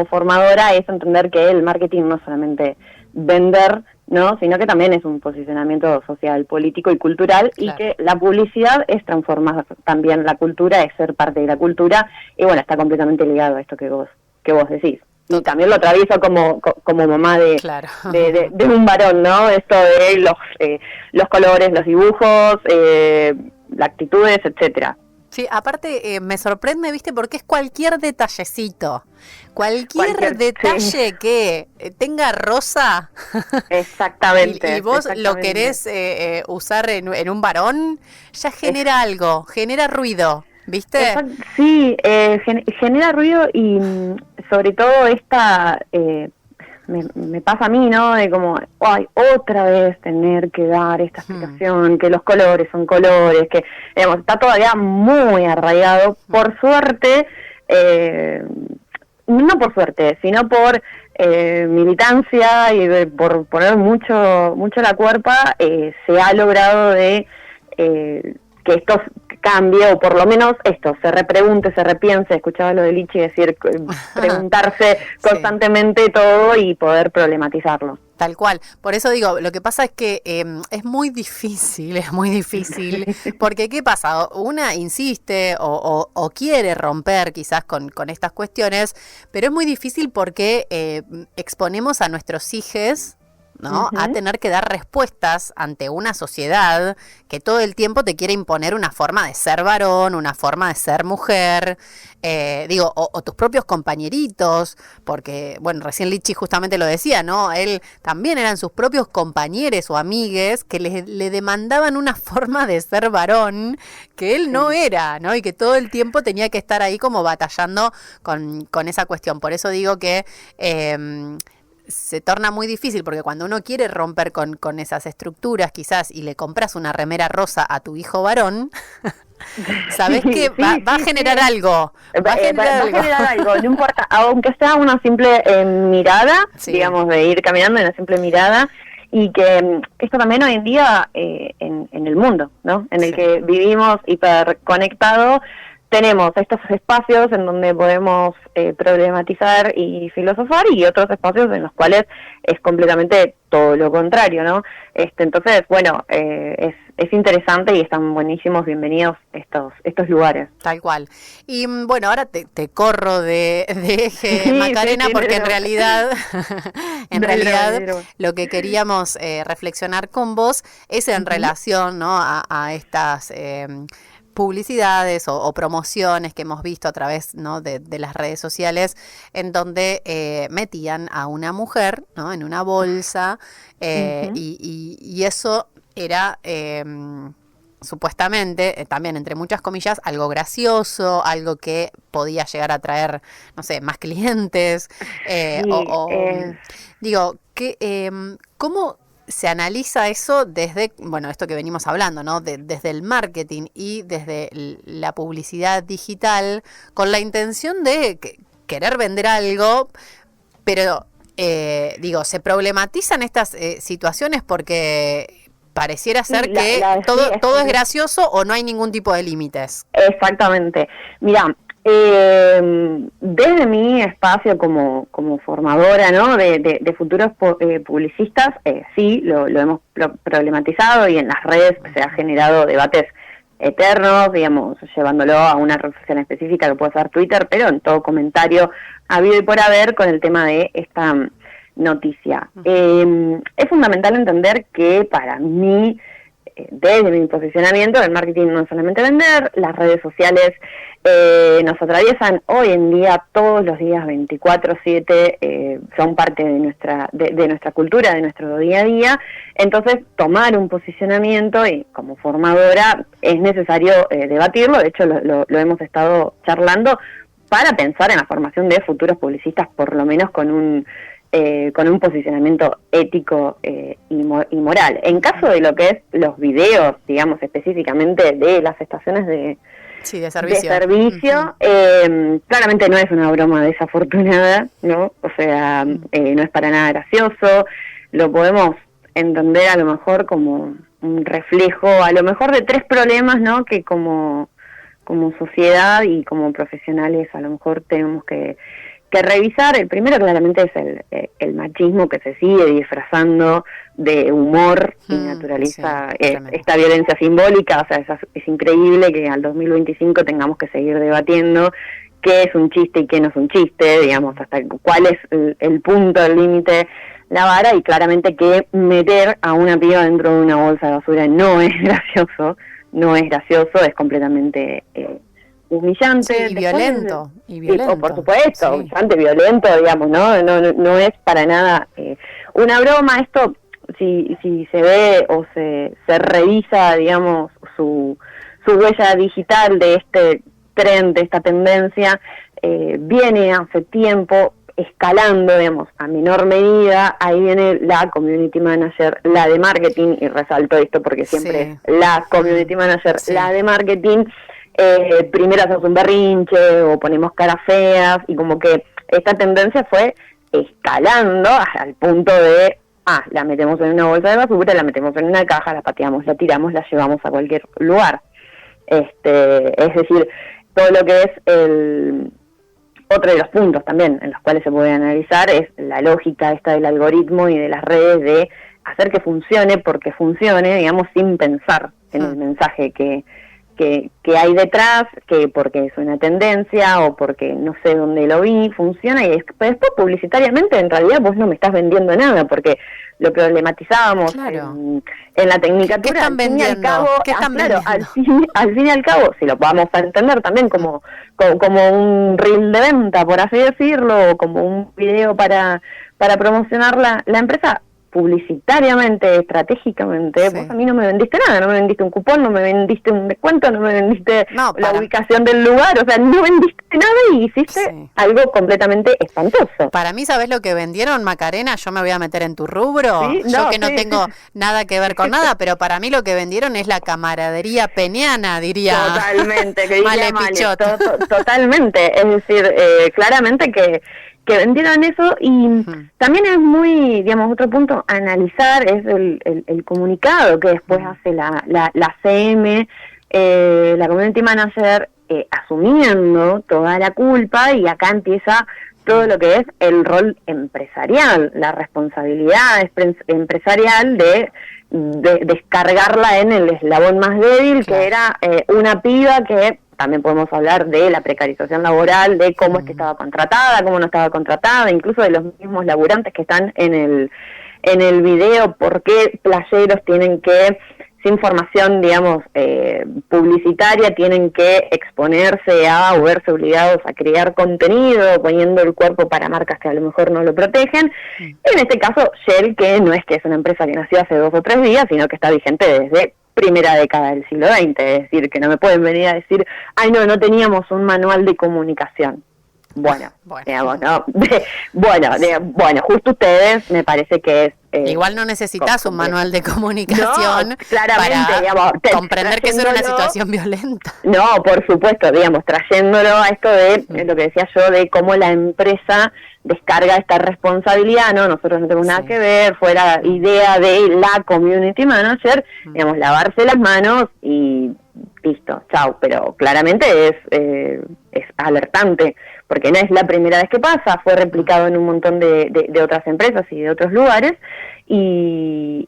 formadora es entender que el marketing no es solamente vender, ¿no?, sino que también es un posicionamiento social, político y cultural, claro, y que la publicidad es transformar también la cultura, es ser parte de la cultura, y está completamente ligado a esto que vos decís. Y también lo atravieso como mamá claro, de un varón, ¿no? Esto de los colores, los dibujos, las actitudes, etcétera. Sí, aparte me sorprende, ¿viste? Porque es cualquier detallecito. Cualquier detalle, sí, que tenga rosa. Exactamente. y vos lo querés usar en un varón, ya genera algo, genera ruido, ¿viste? Sí, genera ruido, y sobre todo me pasa a mí, ¿no? De como, otra vez tener que dar esta explicación, que los colores son colores, que, digamos, está todavía muy arraigado, por suerte, no por suerte, sino por militancia y por poner mucho la cuerpa, se ha logrado de que esto cambie, o por lo menos esto, se repregunte, se repiense. Escuchaba lo de Lichi decir, preguntarse constantemente todo y poder problematizarlo. Tal cual. Por eso digo, lo que pasa es que es muy difícil, porque ¿qué pasa? Una insiste o quiere romper quizás con estas cuestiones, pero es muy difícil porque exponemos a nuestros hijes, ¿no?, a tener que dar respuestas ante una sociedad que todo el tiempo te quiere imponer una forma de ser varón, una forma de ser mujer, o tus propios compañeritos, porque, recién Lichi justamente lo decía, ¿no? Él también eran sus propios compañeros o amigues que le demandaban una forma de ser varón que él no era, ¿no? Y que todo el tiempo tenía que estar ahí como batallando con esa cuestión. Por eso digo que se torna muy difícil, porque cuando uno quiere romper con esas estructuras quizás, y le compras una remera rosa a tu hijo varón, sabes que va a generar algo. Va a generar algo, no importa, aunque sea una simple mirada, digamos, de ir caminando en una simple mirada, y que esto también hoy en día en el mundo, ¿no?, en el que vivimos hiperconectados, tenemos estos espacios en donde podemos problematizar y filosofar, y otros espacios en los cuales es completamente todo lo contrario, ¿no? Entonces, es interesante y están buenísimos, bienvenidos estos lugares. Tal cual. Y ahora te corro de eje, Macarena, porque en realidad lo que queríamos reflexionar con vos es en relación, ¿no?, a estas publicidades o promociones que hemos visto a través, ¿no?, de las redes sociales, en donde metían a una mujer, ¿no?, en una bolsa, y eso era supuestamente, también entre muchas comillas, algo gracioso, algo que podía llegar a traer, no sé, más clientes, digo, ¿cómo se analiza eso desde, esto que venimos hablando, ¿no?, desde el marketing y desde la publicidad digital, con la intención de querer vender algo, pero se problematizan estas situaciones porque pareciera ser que todo es gracioso o no hay ningún tipo de límites? Exactamente. Mira, desde mi espacio como formadora, ¿no?, de futuros publicistas, sí, lo hemos problematizado, y en las redes se ha generado debates eternos, digamos, llevándolo a una reflexión específica que puede ser Twitter, pero en todo comentario habido y por haber con el tema de esta noticia. Es fundamental entender que para mí, desde mi posicionamiento, el marketing no es solamente vender, las redes sociales nos atraviesan hoy en día, todos los días, 24/7, son parte de nuestra cultura, de nuestro día a día. Entonces, tomar un posicionamiento, y como formadora es necesario debatirlo. De hecho, lo hemos estado charlando, para pensar en la formación de futuros publicistas, por lo menos con un posicionamiento ético y moral. En caso de lo que es los videos, digamos específicamente de las estaciones de servicio, claramente no es una broma desafortunada, ¿no? O sea, no es para nada gracioso, lo podemos entender a lo mejor como un reflejo, a lo mejor de 3 problemas, ¿no? Que como sociedad y como profesionales a lo mejor tenemos que revisar. El primero claramente es el machismo que se sigue disfrazando de humor y naturaliza esta violencia simbólica. O sea, es increíble que al 2025 tengamos que seguir debatiendo qué es un chiste y qué no es un chiste, digamos, hasta cuál es el punto, el límite, la vara, y claramente que meter a una piba dentro de una bolsa de basura no es gracioso, es completamente humillante. Sí, y violento. Por supuesto, sí. Humillante, violento, digamos, no es para nada una broma. Esto, si se ve o se revisa, digamos, su huella digital de este trend, de esta tendencia, viene hace tiempo escalando, digamos, a menor medida. Ahí viene la community manager, la de marketing, y resalto esto porque siempre la community manager, la de marketing, primero hacemos un berrinche o ponemos caras feas, y como que esta tendencia fue escalando al punto de la metemos en una bolsa de basura, la metemos en una caja, la pateamos, la tiramos, la llevamos a cualquier lugar. Es decir, todo lo que es otro de los puntos también en los cuales se puede analizar es la lógica esta del algoritmo y de las redes, de hacer que funcione porque funcione, digamos, sin pensar en el mensaje que hay detrás, que porque es una tendencia o porque no sé dónde lo vi, funciona, y después publicitariamente en realidad vos no me estás vendiendo nada, porque lo problematizábamos en la tecnicatura. ¿Qué están vendiendo? Al fin y al cabo, si lo vamos a entender también como un reel de venta, por así decirlo, o como un video para promocionar la empresa, publicitariamente, estratégicamente, vos a mí no me vendiste nada, no me vendiste un cupón, no me vendiste un descuento, no me vendiste la ubicación del lugar, o sea, no vendiste nada y hiciste algo completamente espantoso. Para mí, ¿sabés lo que vendieron, Macarena? Yo me voy a meter en tu rubro, yo que no tengo nada que ver con nada, pero para mí lo que vendieron es la camaradería peñana, diría. Totalmente, que diría Pichot. Totalmente, es decir, claramente que vendieron eso. Y también es muy, digamos, otro punto a analizar es el comunicado que después hace la CM, la Community Manager, asumiendo toda la culpa, y acá empieza todo lo que es el rol empresarial, la responsabilidad empresarial de descargarla en el eslabón más débil, que era una piba que... También podemos hablar de la precarización laboral, de cómo es que estaba contratada, cómo no estaba contratada, incluso de los mismos laburantes que están en el video, por qué playeros tienen que, sin formación, digamos, publicitaria, tienen que exponerse o verse obligados a crear contenido, poniendo el cuerpo para marcas que a lo mejor no lo protegen. En este caso, Shell, que no es que es una empresa que nació hace 2 o 3 días, sino que está vigente desde primera década del siglo XX, es decir, que no me pueden venir a decir, no teníamos un manual de comunicación. Bueno, digamos, ¿no? Bueno, justo ustedes, me parece que es... Igual no necesitas un manual de comunicación claramente, para digamos, comprender que eso era una situación violenta. No, por supuesto, digamos, trayéndolo a esto de lo que decía yo, de cómo la empresa descarga esta responsabilidad, ¿no? Nosotros no tenemos nada que ver, fue la idea de la community manager, digamos, lavarse las manos y listo, chao. Pero claramente es alertante, porque no es la primera vez que pasa, fue replicado en un montón de otras empresas y de otros lugares, y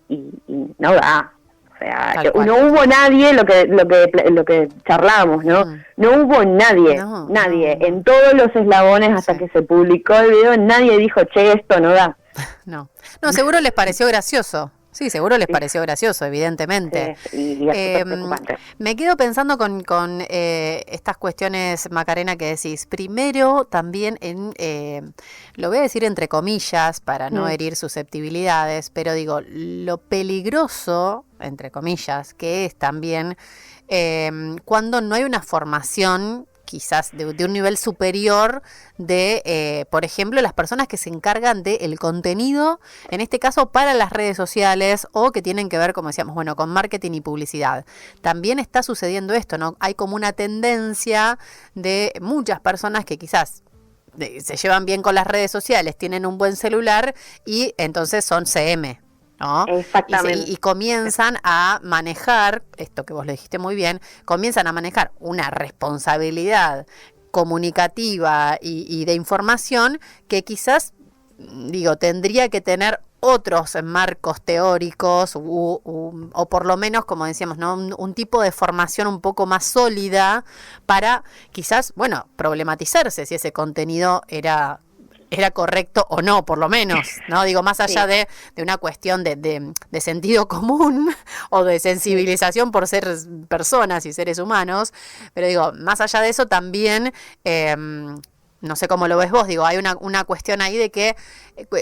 no da. O sea, no hubo nadie, lo que charlábamos, ¿no? No hubo nadie. En todos los eslabones hasta que se publicó el video, nadie dijo, che, esto no da. No, seguro les pareció gracioso. Sí, seguro les pareció gracioso, evidentemente. Y es preocupante. Me quedo pensando con estas cuestiones, Macarena, que decís. Primero, también lo voy a decir entre comillas para no herir susceptibilidades, pero digo, lo peligroso, entre comillas, que es también cuando no hay una formación quizás de un nivel superior de, por ejemplo, las personas que se encargan del contenido, en este caso para las redes sociales o que tienen que ver, como decíamos, bueno, con marketing y publicidad. También está sucediendo esto, ¿no? Hay como una tendencia de muchas personas que quizás se llevan bien con las redes sociales, tienen un buen celular y entonces son CM, ¿no? Exactamente. Y comienzan a manejar, esto que vos lo dijiste muy bien, comienzan a manejar una responsabilidad comunicativa y de información que quizás, digo, tendría que tener otros marcos teóricos o por lo menos, como decíamos, ¿no? Un tipo de formación un poco más sólida para quizás, bueno, problematizarse si ese contenido era correcto o no, por lo menos, ¿no? Digo, más allá de una cuestión de sentido común o de sensibilización por ser personas y seres humanos, pero digo, más allá de eso también, no sé cómo lo ves vos, digo, hay una cuestión ahí de que,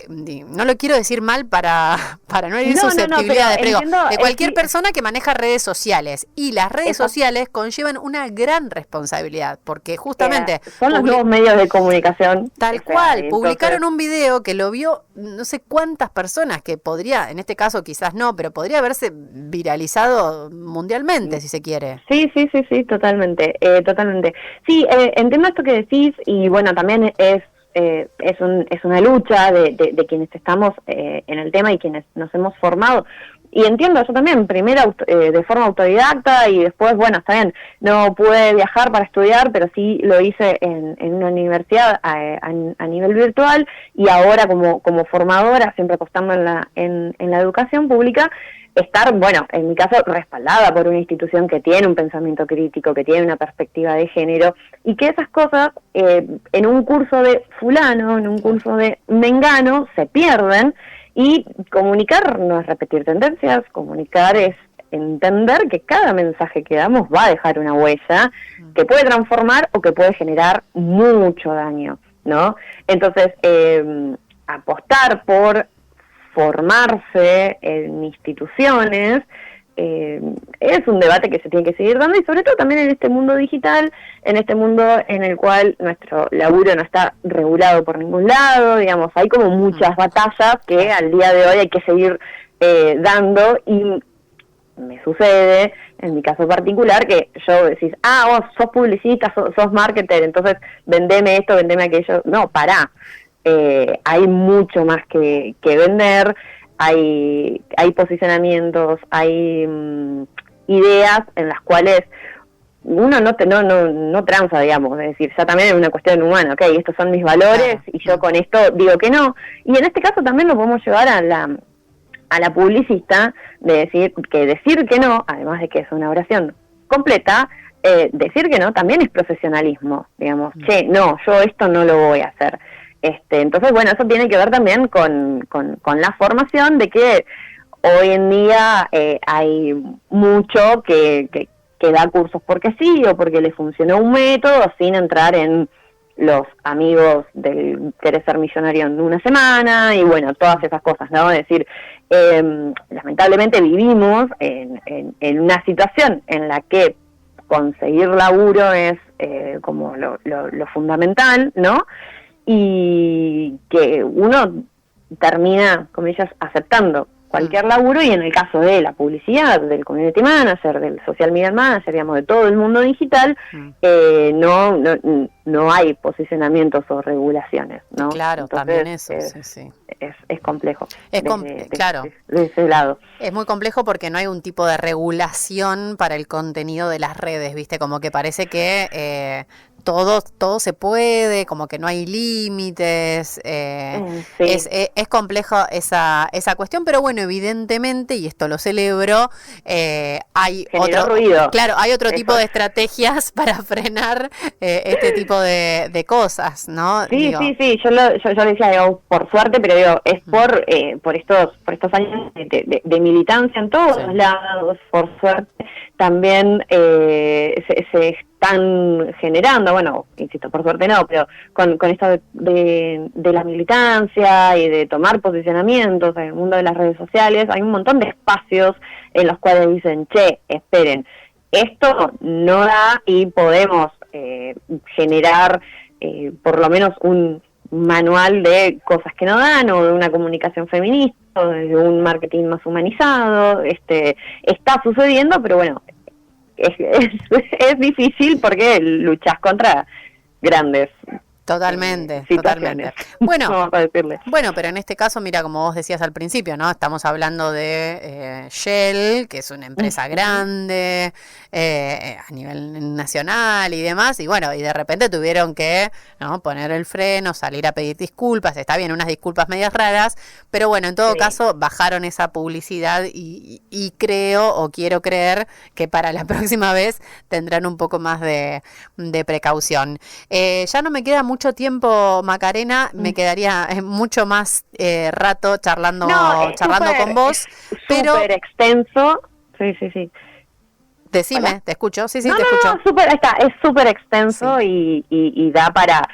no lo quiero decir mal para no herir susceptibilidades, pero de cualquier persona que maneja redes sociales, y las redes sociales conllevan una gran responsabilidad, porque justamente son los nuevos medios de comunicación. Tal cual, publicaron un video que lo vio no sé cuántas personas, que podría, en este caso quizás no, pero podría haberse viralizado mundialmente, si se quiere. Sí, totalmente. Sí, entiendo esto que decís, y bueno, también es una lucha de quienes estamos en el tema y quienes nos hemos formado. Y entiendo, yo también, primero de forma autodidacta y después, bueno, está bien, no pude viajar para estudiar, pero sí lo hice en una universidad a nivel virtual, y ahora como formadora, siempre apostando en la educación pública, estar, bueno, en mi caso, respaldada por una institución que tiene un pensamiento crítico, que tiene una perspectiva de género, y que esas cosas en un curso de fulano, en un curso de mengano, se pierden. Y comunicar no es repetir tendencias, comunicar es entender que cada mensaje que damos va a dejar una huella que puede transformar o que puede generar mucho daño, ¿no? Entonces, apostar por formarse en instituciones es un debate que se tiene que seguir dando, y sobre todo también en este mundo digital, en este mundo en el cual nuestro laburo no está regulado por ningún lado, digamos, hay como muchas batallas que al día de hoy hay que seguir dando, y me sucede, en mi caso particular, que yo decís, vos sos publicista, sos marketer, entonces vendeme esto, vendeme aquello. No, pará, hay mucho más que vender. Hay posicionamientos, hay ideas en las cuales uno no tranza, digamos, es decir, ya también es una cuestión humana, ok, estos son mis valores y yo con esto digo que no. Y en este caso también lo podemos llevar a la publicista, de decir que no, además de que es una oración completa, decir que no también es profesionalismo, digamos, no, yo esto no lo voy a hacer. Entonces, bueno, eso tiene que ver también con la formación, de que hoy en día hay mucho que da cursos porque sí, o porque le funcionó un método, sin entrar en los amigos del querer ser millonario en una semana, y bueno, todas esas cosas, ¿no? Es decir, lamentablemente vivimos en una situación en la que conseguir laburo es como lo fundamental, ¿no? Y que uno termina, comillas, aceptando cualquier laburo, y en el caso de la publicidad, del community manager, del social media manager, digamos, de todo el mundo digital, no hay posicionamientos o regulaciones, ¿no? Claro, entonces, también eso, sí. Es complejo. Claro. De ese lado. Es muy complejo porque no hay un tipo de regulación para el contenido de las redes, ¿viste? Como que parece que todo se puede, como que no hay límites, es complejo esa cuestión, pero bueno, evidentemente, y esto lo celebro, hay otro tipo de estrategias para frenar este tipo de cosas, ¿no? Sí, yo le decía, digo, por suerte, pero digo, es por estos años de militancia en todos lados, por suerte, también se están generando, bueno, insisto, por suerte no, pero con esto de la militancia y de tomar posicionamientos en el mundo de las redes sociales, hay un montón de espacios en los cuales dicen, esperen, esto no da y podemos generar por lo menos un manual de cosas que no dan, o de una comunicación feminista, o de un marketing más humanizado. Está sucediendo, pero bueno, es difícil porque luchas contra grandes Totalmente, situaciones. totalmente. Bueno, Vamos a decirle. bueno, pero en este caso, mira, como vos decías al principio, ¿no? Estamos hablando de Shell, que es una empresa grande a nivel nacional y demás, y bueno, y de repente tuvieron que, ¿no?, poner el freno, salir a pedir disculpas. Está bien, unas disculpas medias raras, pero bueno, en todo caso bajaron esa publicidad y creo, o quiero creer, que para la próxima vez tendrán un poco más de precaución. Ya no me queda mucho tiempo, Macarena, me quedaría mucho más rato charlando con vos, pero súper extenso. Sí. Decime. ¿Hola? Te escucho. Sí, te escucho. Es súper extenso, sí. y da para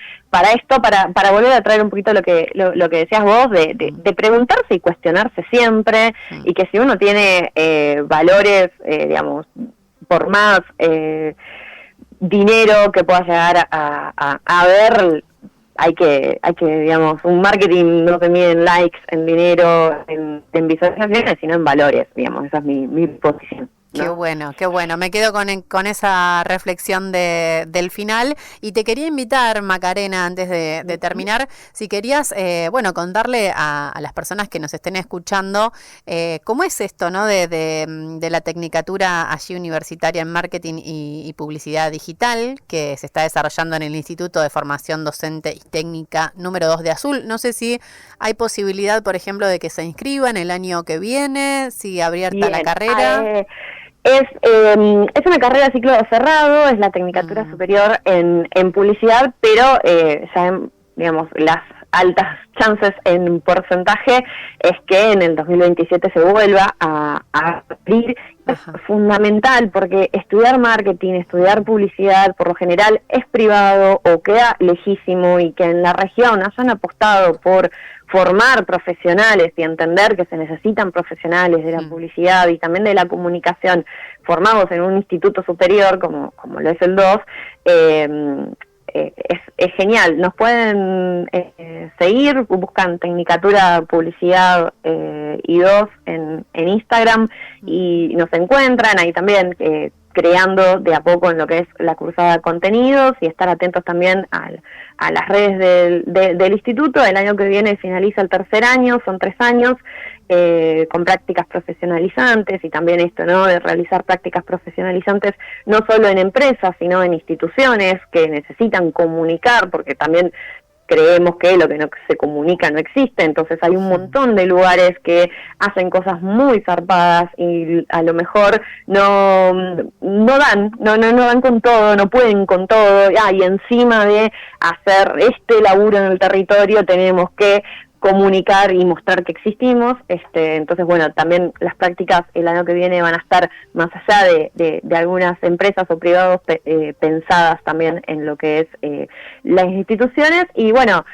esto, para volver a traer un poquito lo que decías vos, de preguntarse y cuestionarse siempre, y que si uno tiene valores, digamos, por más dinero que pueda llegar a ver, hay que, digamos, un marketing no se mide en likes, en dinero, en visualizaciones, sino en valores, digamos. Esa es mi posición, ¿no? Qué bueno. Me quedo con esa reflexión del final. Y te quería invitar, Macarena, antes de terminar, si querías, contarle a las personas que nos estén escuchando cómo es esto, ¿no?, de la tecnicatura allí universitaria en marketing y publicidad digital, que se está desarrollando en el Instituto de Formación Docente y Técnica número 2 de Azul. No sé si hay posibilidad, por ejemplo, de que se inscriban el año que viene, si abierta la carrera. Es una carrera de ciclo cerrado, es la tecnicatura superior en publicidad, pero ya, digamos, las altas chances en porcentaje es que en el 2027 se vuelva a abrir. Es fundamental porque estudiar marketing, estudiar publicidad, por lo general es privado o queda lejísimo, y que en la región hayan apostado por formar profesionales y entender que se necesitan profesionales de la publicidad y también de la comunicación formados en un instituto superior como lo es el 2, es genial. Nos pueden seguir, buscan Tecnicatura Publicidad y 2 en Instagram y nos encuentran ahí también, creando de a poco en lo que es la cursada de contenidos, y estar atentos también a las redes del instituto. El año que viene finaliza el tercer año, son 3 años, con prácticas profesionalizantes, y también esto, ¿no?, de realizar prácticas profesionalizantes no solo en empresas, sino en instituciones que necesitan comunicar, porque también creemos que lo que no se comunica no existe. Entonces hay un montón de lugares que hacen cosas muy zarpadas y a lo mejor no dan con todo, no pueden con todo, y encima de hacer este laburo en el territorio tenemos que comunicar y mostrar que existimos. Entonces, bueno, también las prácticas el año que viene van a estar más allá de algunas empresas o privados, pensadas también en lo que es las instituciones, y bueno,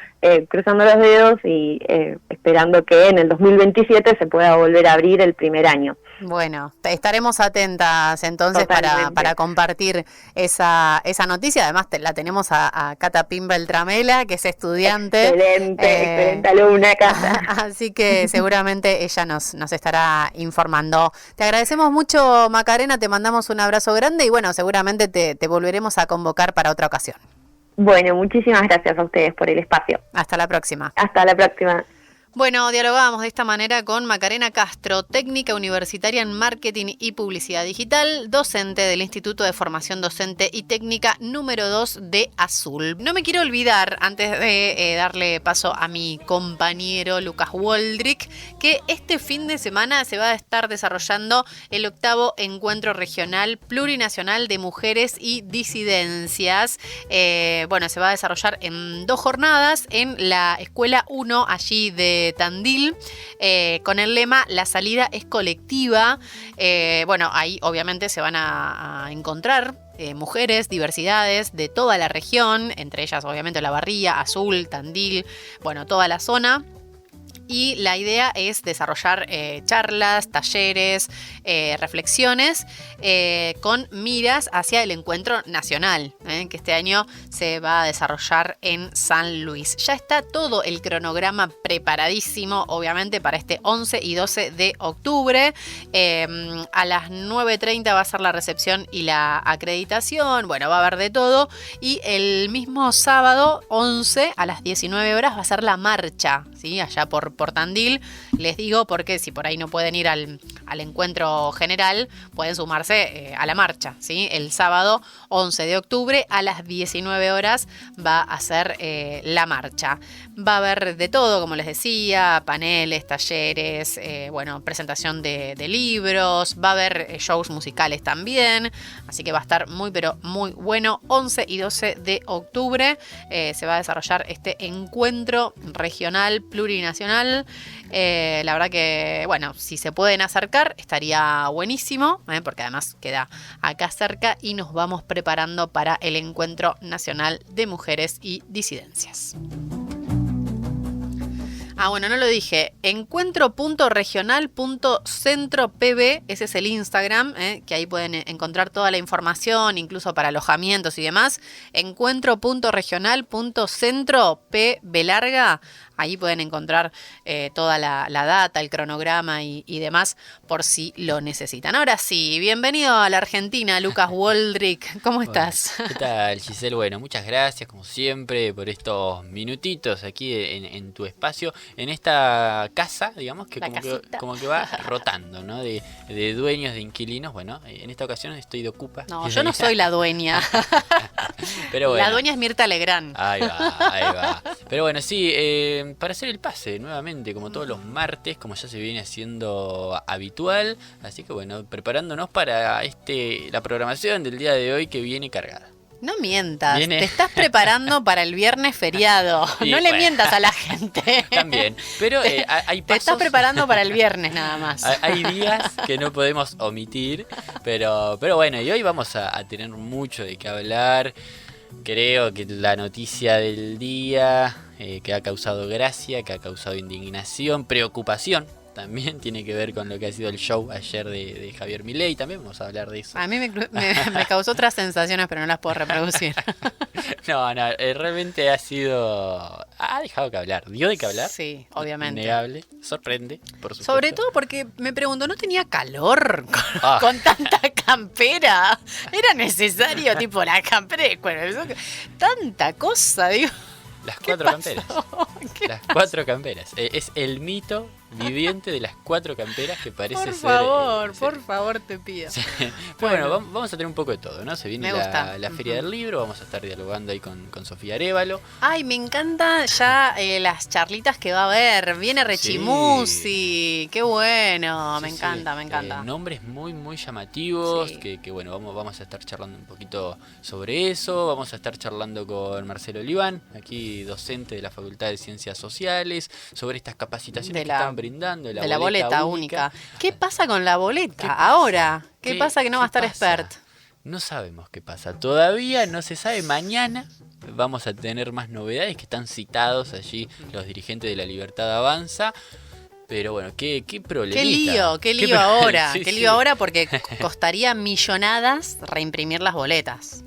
cruzando los dedos y esperando que en el 2027 se pueda volver a abrir el primer año. Bueno, estaremos atentas entonces para compartir esa noticia. Además la tenemos a Cata Pim Beltramela, que es estudiante. Excelente alumna acá. Así que seguramente ella nos estará informando. Te agradecemos mucho, Macarena, te mandamos un abrazo grande y bueno, seguramente te volveremos a convocar para otra ocasión. Bueno, muchísimas gracias a ustedes por el espacio. Hasta la próxima. Hasta la próxima. Bueno, dialogábamos de esta manera con Macarena Castro, técnica universitaria en marketing y publicidad digital, docente del Instituto de Formación Docente y Técnica número 2 de Azul. No me quiero olvidar, antes de darle paso a mi compañero Lucas Woldrick, que este fin de semana se va a estar desarrollando el 8º Encuentro Regional Plurinacional de Mujeres y Disidencias. Se va a desarrollar en 2 jornadas en la Escuela 1, allí de Tandil, con el lema "La salida es colectiva". Ahí obviamente se van a encontrar mujeres, diversidades de toda la región, entre ellas obviamente La Barría, Azul, Tandil, toda la zona. y la idea es desarrollar charlas, talleres, reflexiones con miras hacia el encuentro nacional, que este año se va a desarrollar en San Luis. Ya está todo el cronograma preparadísimo, obviamente, para este 11 y 12 de octubre. A las 9:30 va a ser la recepción y la acreditación. Bueno, va a haber de todo. Y el mismo sábado 11 a las 19 horas va a ser la marcha, ¿sí? Allá por Tandil. Les digo porque si por ahí no pueden ir al encuentro general, pueden sumarse a la marcha, ¿sí? El sábado 11 de octubre a las 19 horas va a ser la marcha. Va a haber de todo, como les decía, paneles, talleres, presentación de libros, va a haber shows musicales también, así que va a estar muy pero muy bueno. 11 y 12 de octubre se va a desarrollar este encuentro regional plurinacional. La verdad que, si se pueden acercar estaría buenísimo, porque además queda acá cerca y nos vamos preparando para el Encuentro Nacional de Mujeres y Disidencias. No lo dije. Encuentro.regional.centropb, ese es el Instagram, que ahí pueden encontrar toda la información, incluso para alojamientos y demás. Encuentro.regional.centropb, ahí pueden encontrar toda la data, el cronograma y demás, por si lo necesitan. Ahora sí, bienvenido a la Argentina, Lucas Woldrick. ¿Cómo estás? ¿Qué tal, Giselle? Bueno, muchas gracias, como siempre, por estos minutitos aquí en tu espacio, en esta casa, digamos, que como que va rotando, ¿no? De dueños, de inquilinos. Bueno, en esta ocasión estoy de ocupa. No, yo no soy la dueña. Pero bueno. La dueña es Mirta Legrand. Ahí va. Pero bueno, sí, para hacer el pase nuevamente, como todos los martes, como ya se viene haciendo habitual. Así que bueno, preparándonos para la programación del día de hoy, que viene cargada. No mientas, te estás preparando para el viernes feriado. No le mientas a la gente. También, pero hay pasos. Te estás preparando para el viernes nada más. Hay días que no podemos omitir, pero bueno, y hoy vamos a tener mucho de qué hablar. Creo que la noticia del día, que ha causado gracia, que ha causado indignación, preocupación, también tiene que ver con lo que ha sido el show ayer de Javier Milei. También vamos a hablar de eso. A mí me causó otras sensaciones, pero no las puedo reproducir. No, realmente ha dejado que hablar. ¿Dio de qué hablar? Sí, obviamente. Innegable. Sorprende, por supuesto. Sobre todo porque me pregunto, ¿no tenía calor con tanta campera? ¿Era necesario, tipo, la campera? Tanta cosa, digo. Las 4 camperas. Las 4 camperas. Es el mito viviente de las 4 camperas que parece ser. Por favor, te pido. Sí. Bueno, vamos a tener un poco de todo, ¿no? Se viene la Feria del Libro, vamos a estar dialogando ahí con Sofía Arévalo. Ay, me encanta ya las charlitas que va a haber. Viene Rechimusi, qué bueno, me encanta. Nombres muy, muy llamativos, que bueno, vamos a estar charlando un poquito sobre eso. Vamos a estar charlando con Marcelo Oliván, aquí docente de la Facultad de Ciencias Sociales, sobre estas capacitaciones que están brindando de la boleta única. ¿Qué pasa con la boleta ahora? ¿Qué pasa que no va a estar expert? No sabemos qué pasa. Todavía no se sabe. Mañana vamos a tener más novedades, que están citados allí los dirigentes de La Libertad Avanza. Pero bueno, qué problemita. Qué lío ahora. Qué lío ahora, porque costaría millonadas reimprimir las boletas.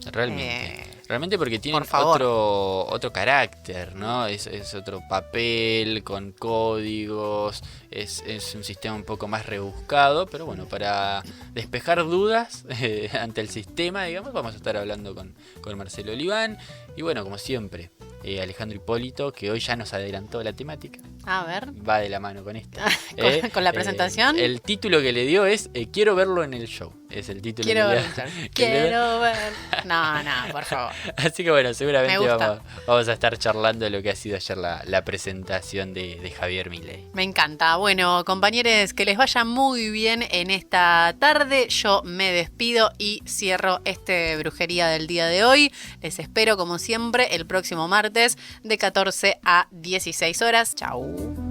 Realmente porque tienen otro carácter, ¿no? Es otro papel con códigos, es un sistema un poco más rebuscado, pero bueno, para despejar dudas ante el sistema, digamos, vamos a estar hablando con Marcelo Oliván. Y bueno, como siempre, Alejandro Hipólito, que hoy ya nos adelantó la temática. A ver. Va de la mano con esto. ¿Con la presentación? El título que le dio es Quiero verlo en el show. Es el título Quiero ver. No, por favor. Así que bueno, seguramente vamos a estar charlando de lo que ha sido ayer la presentación de Javier Milei. Me encanta. Bueno, compañeros, que les vaya muy bien en esta tarde. Yo me despido y cierro Brujería del día de hoy. Les espero, como siempre, el próximo martes de 14 a 16 horas. Chau.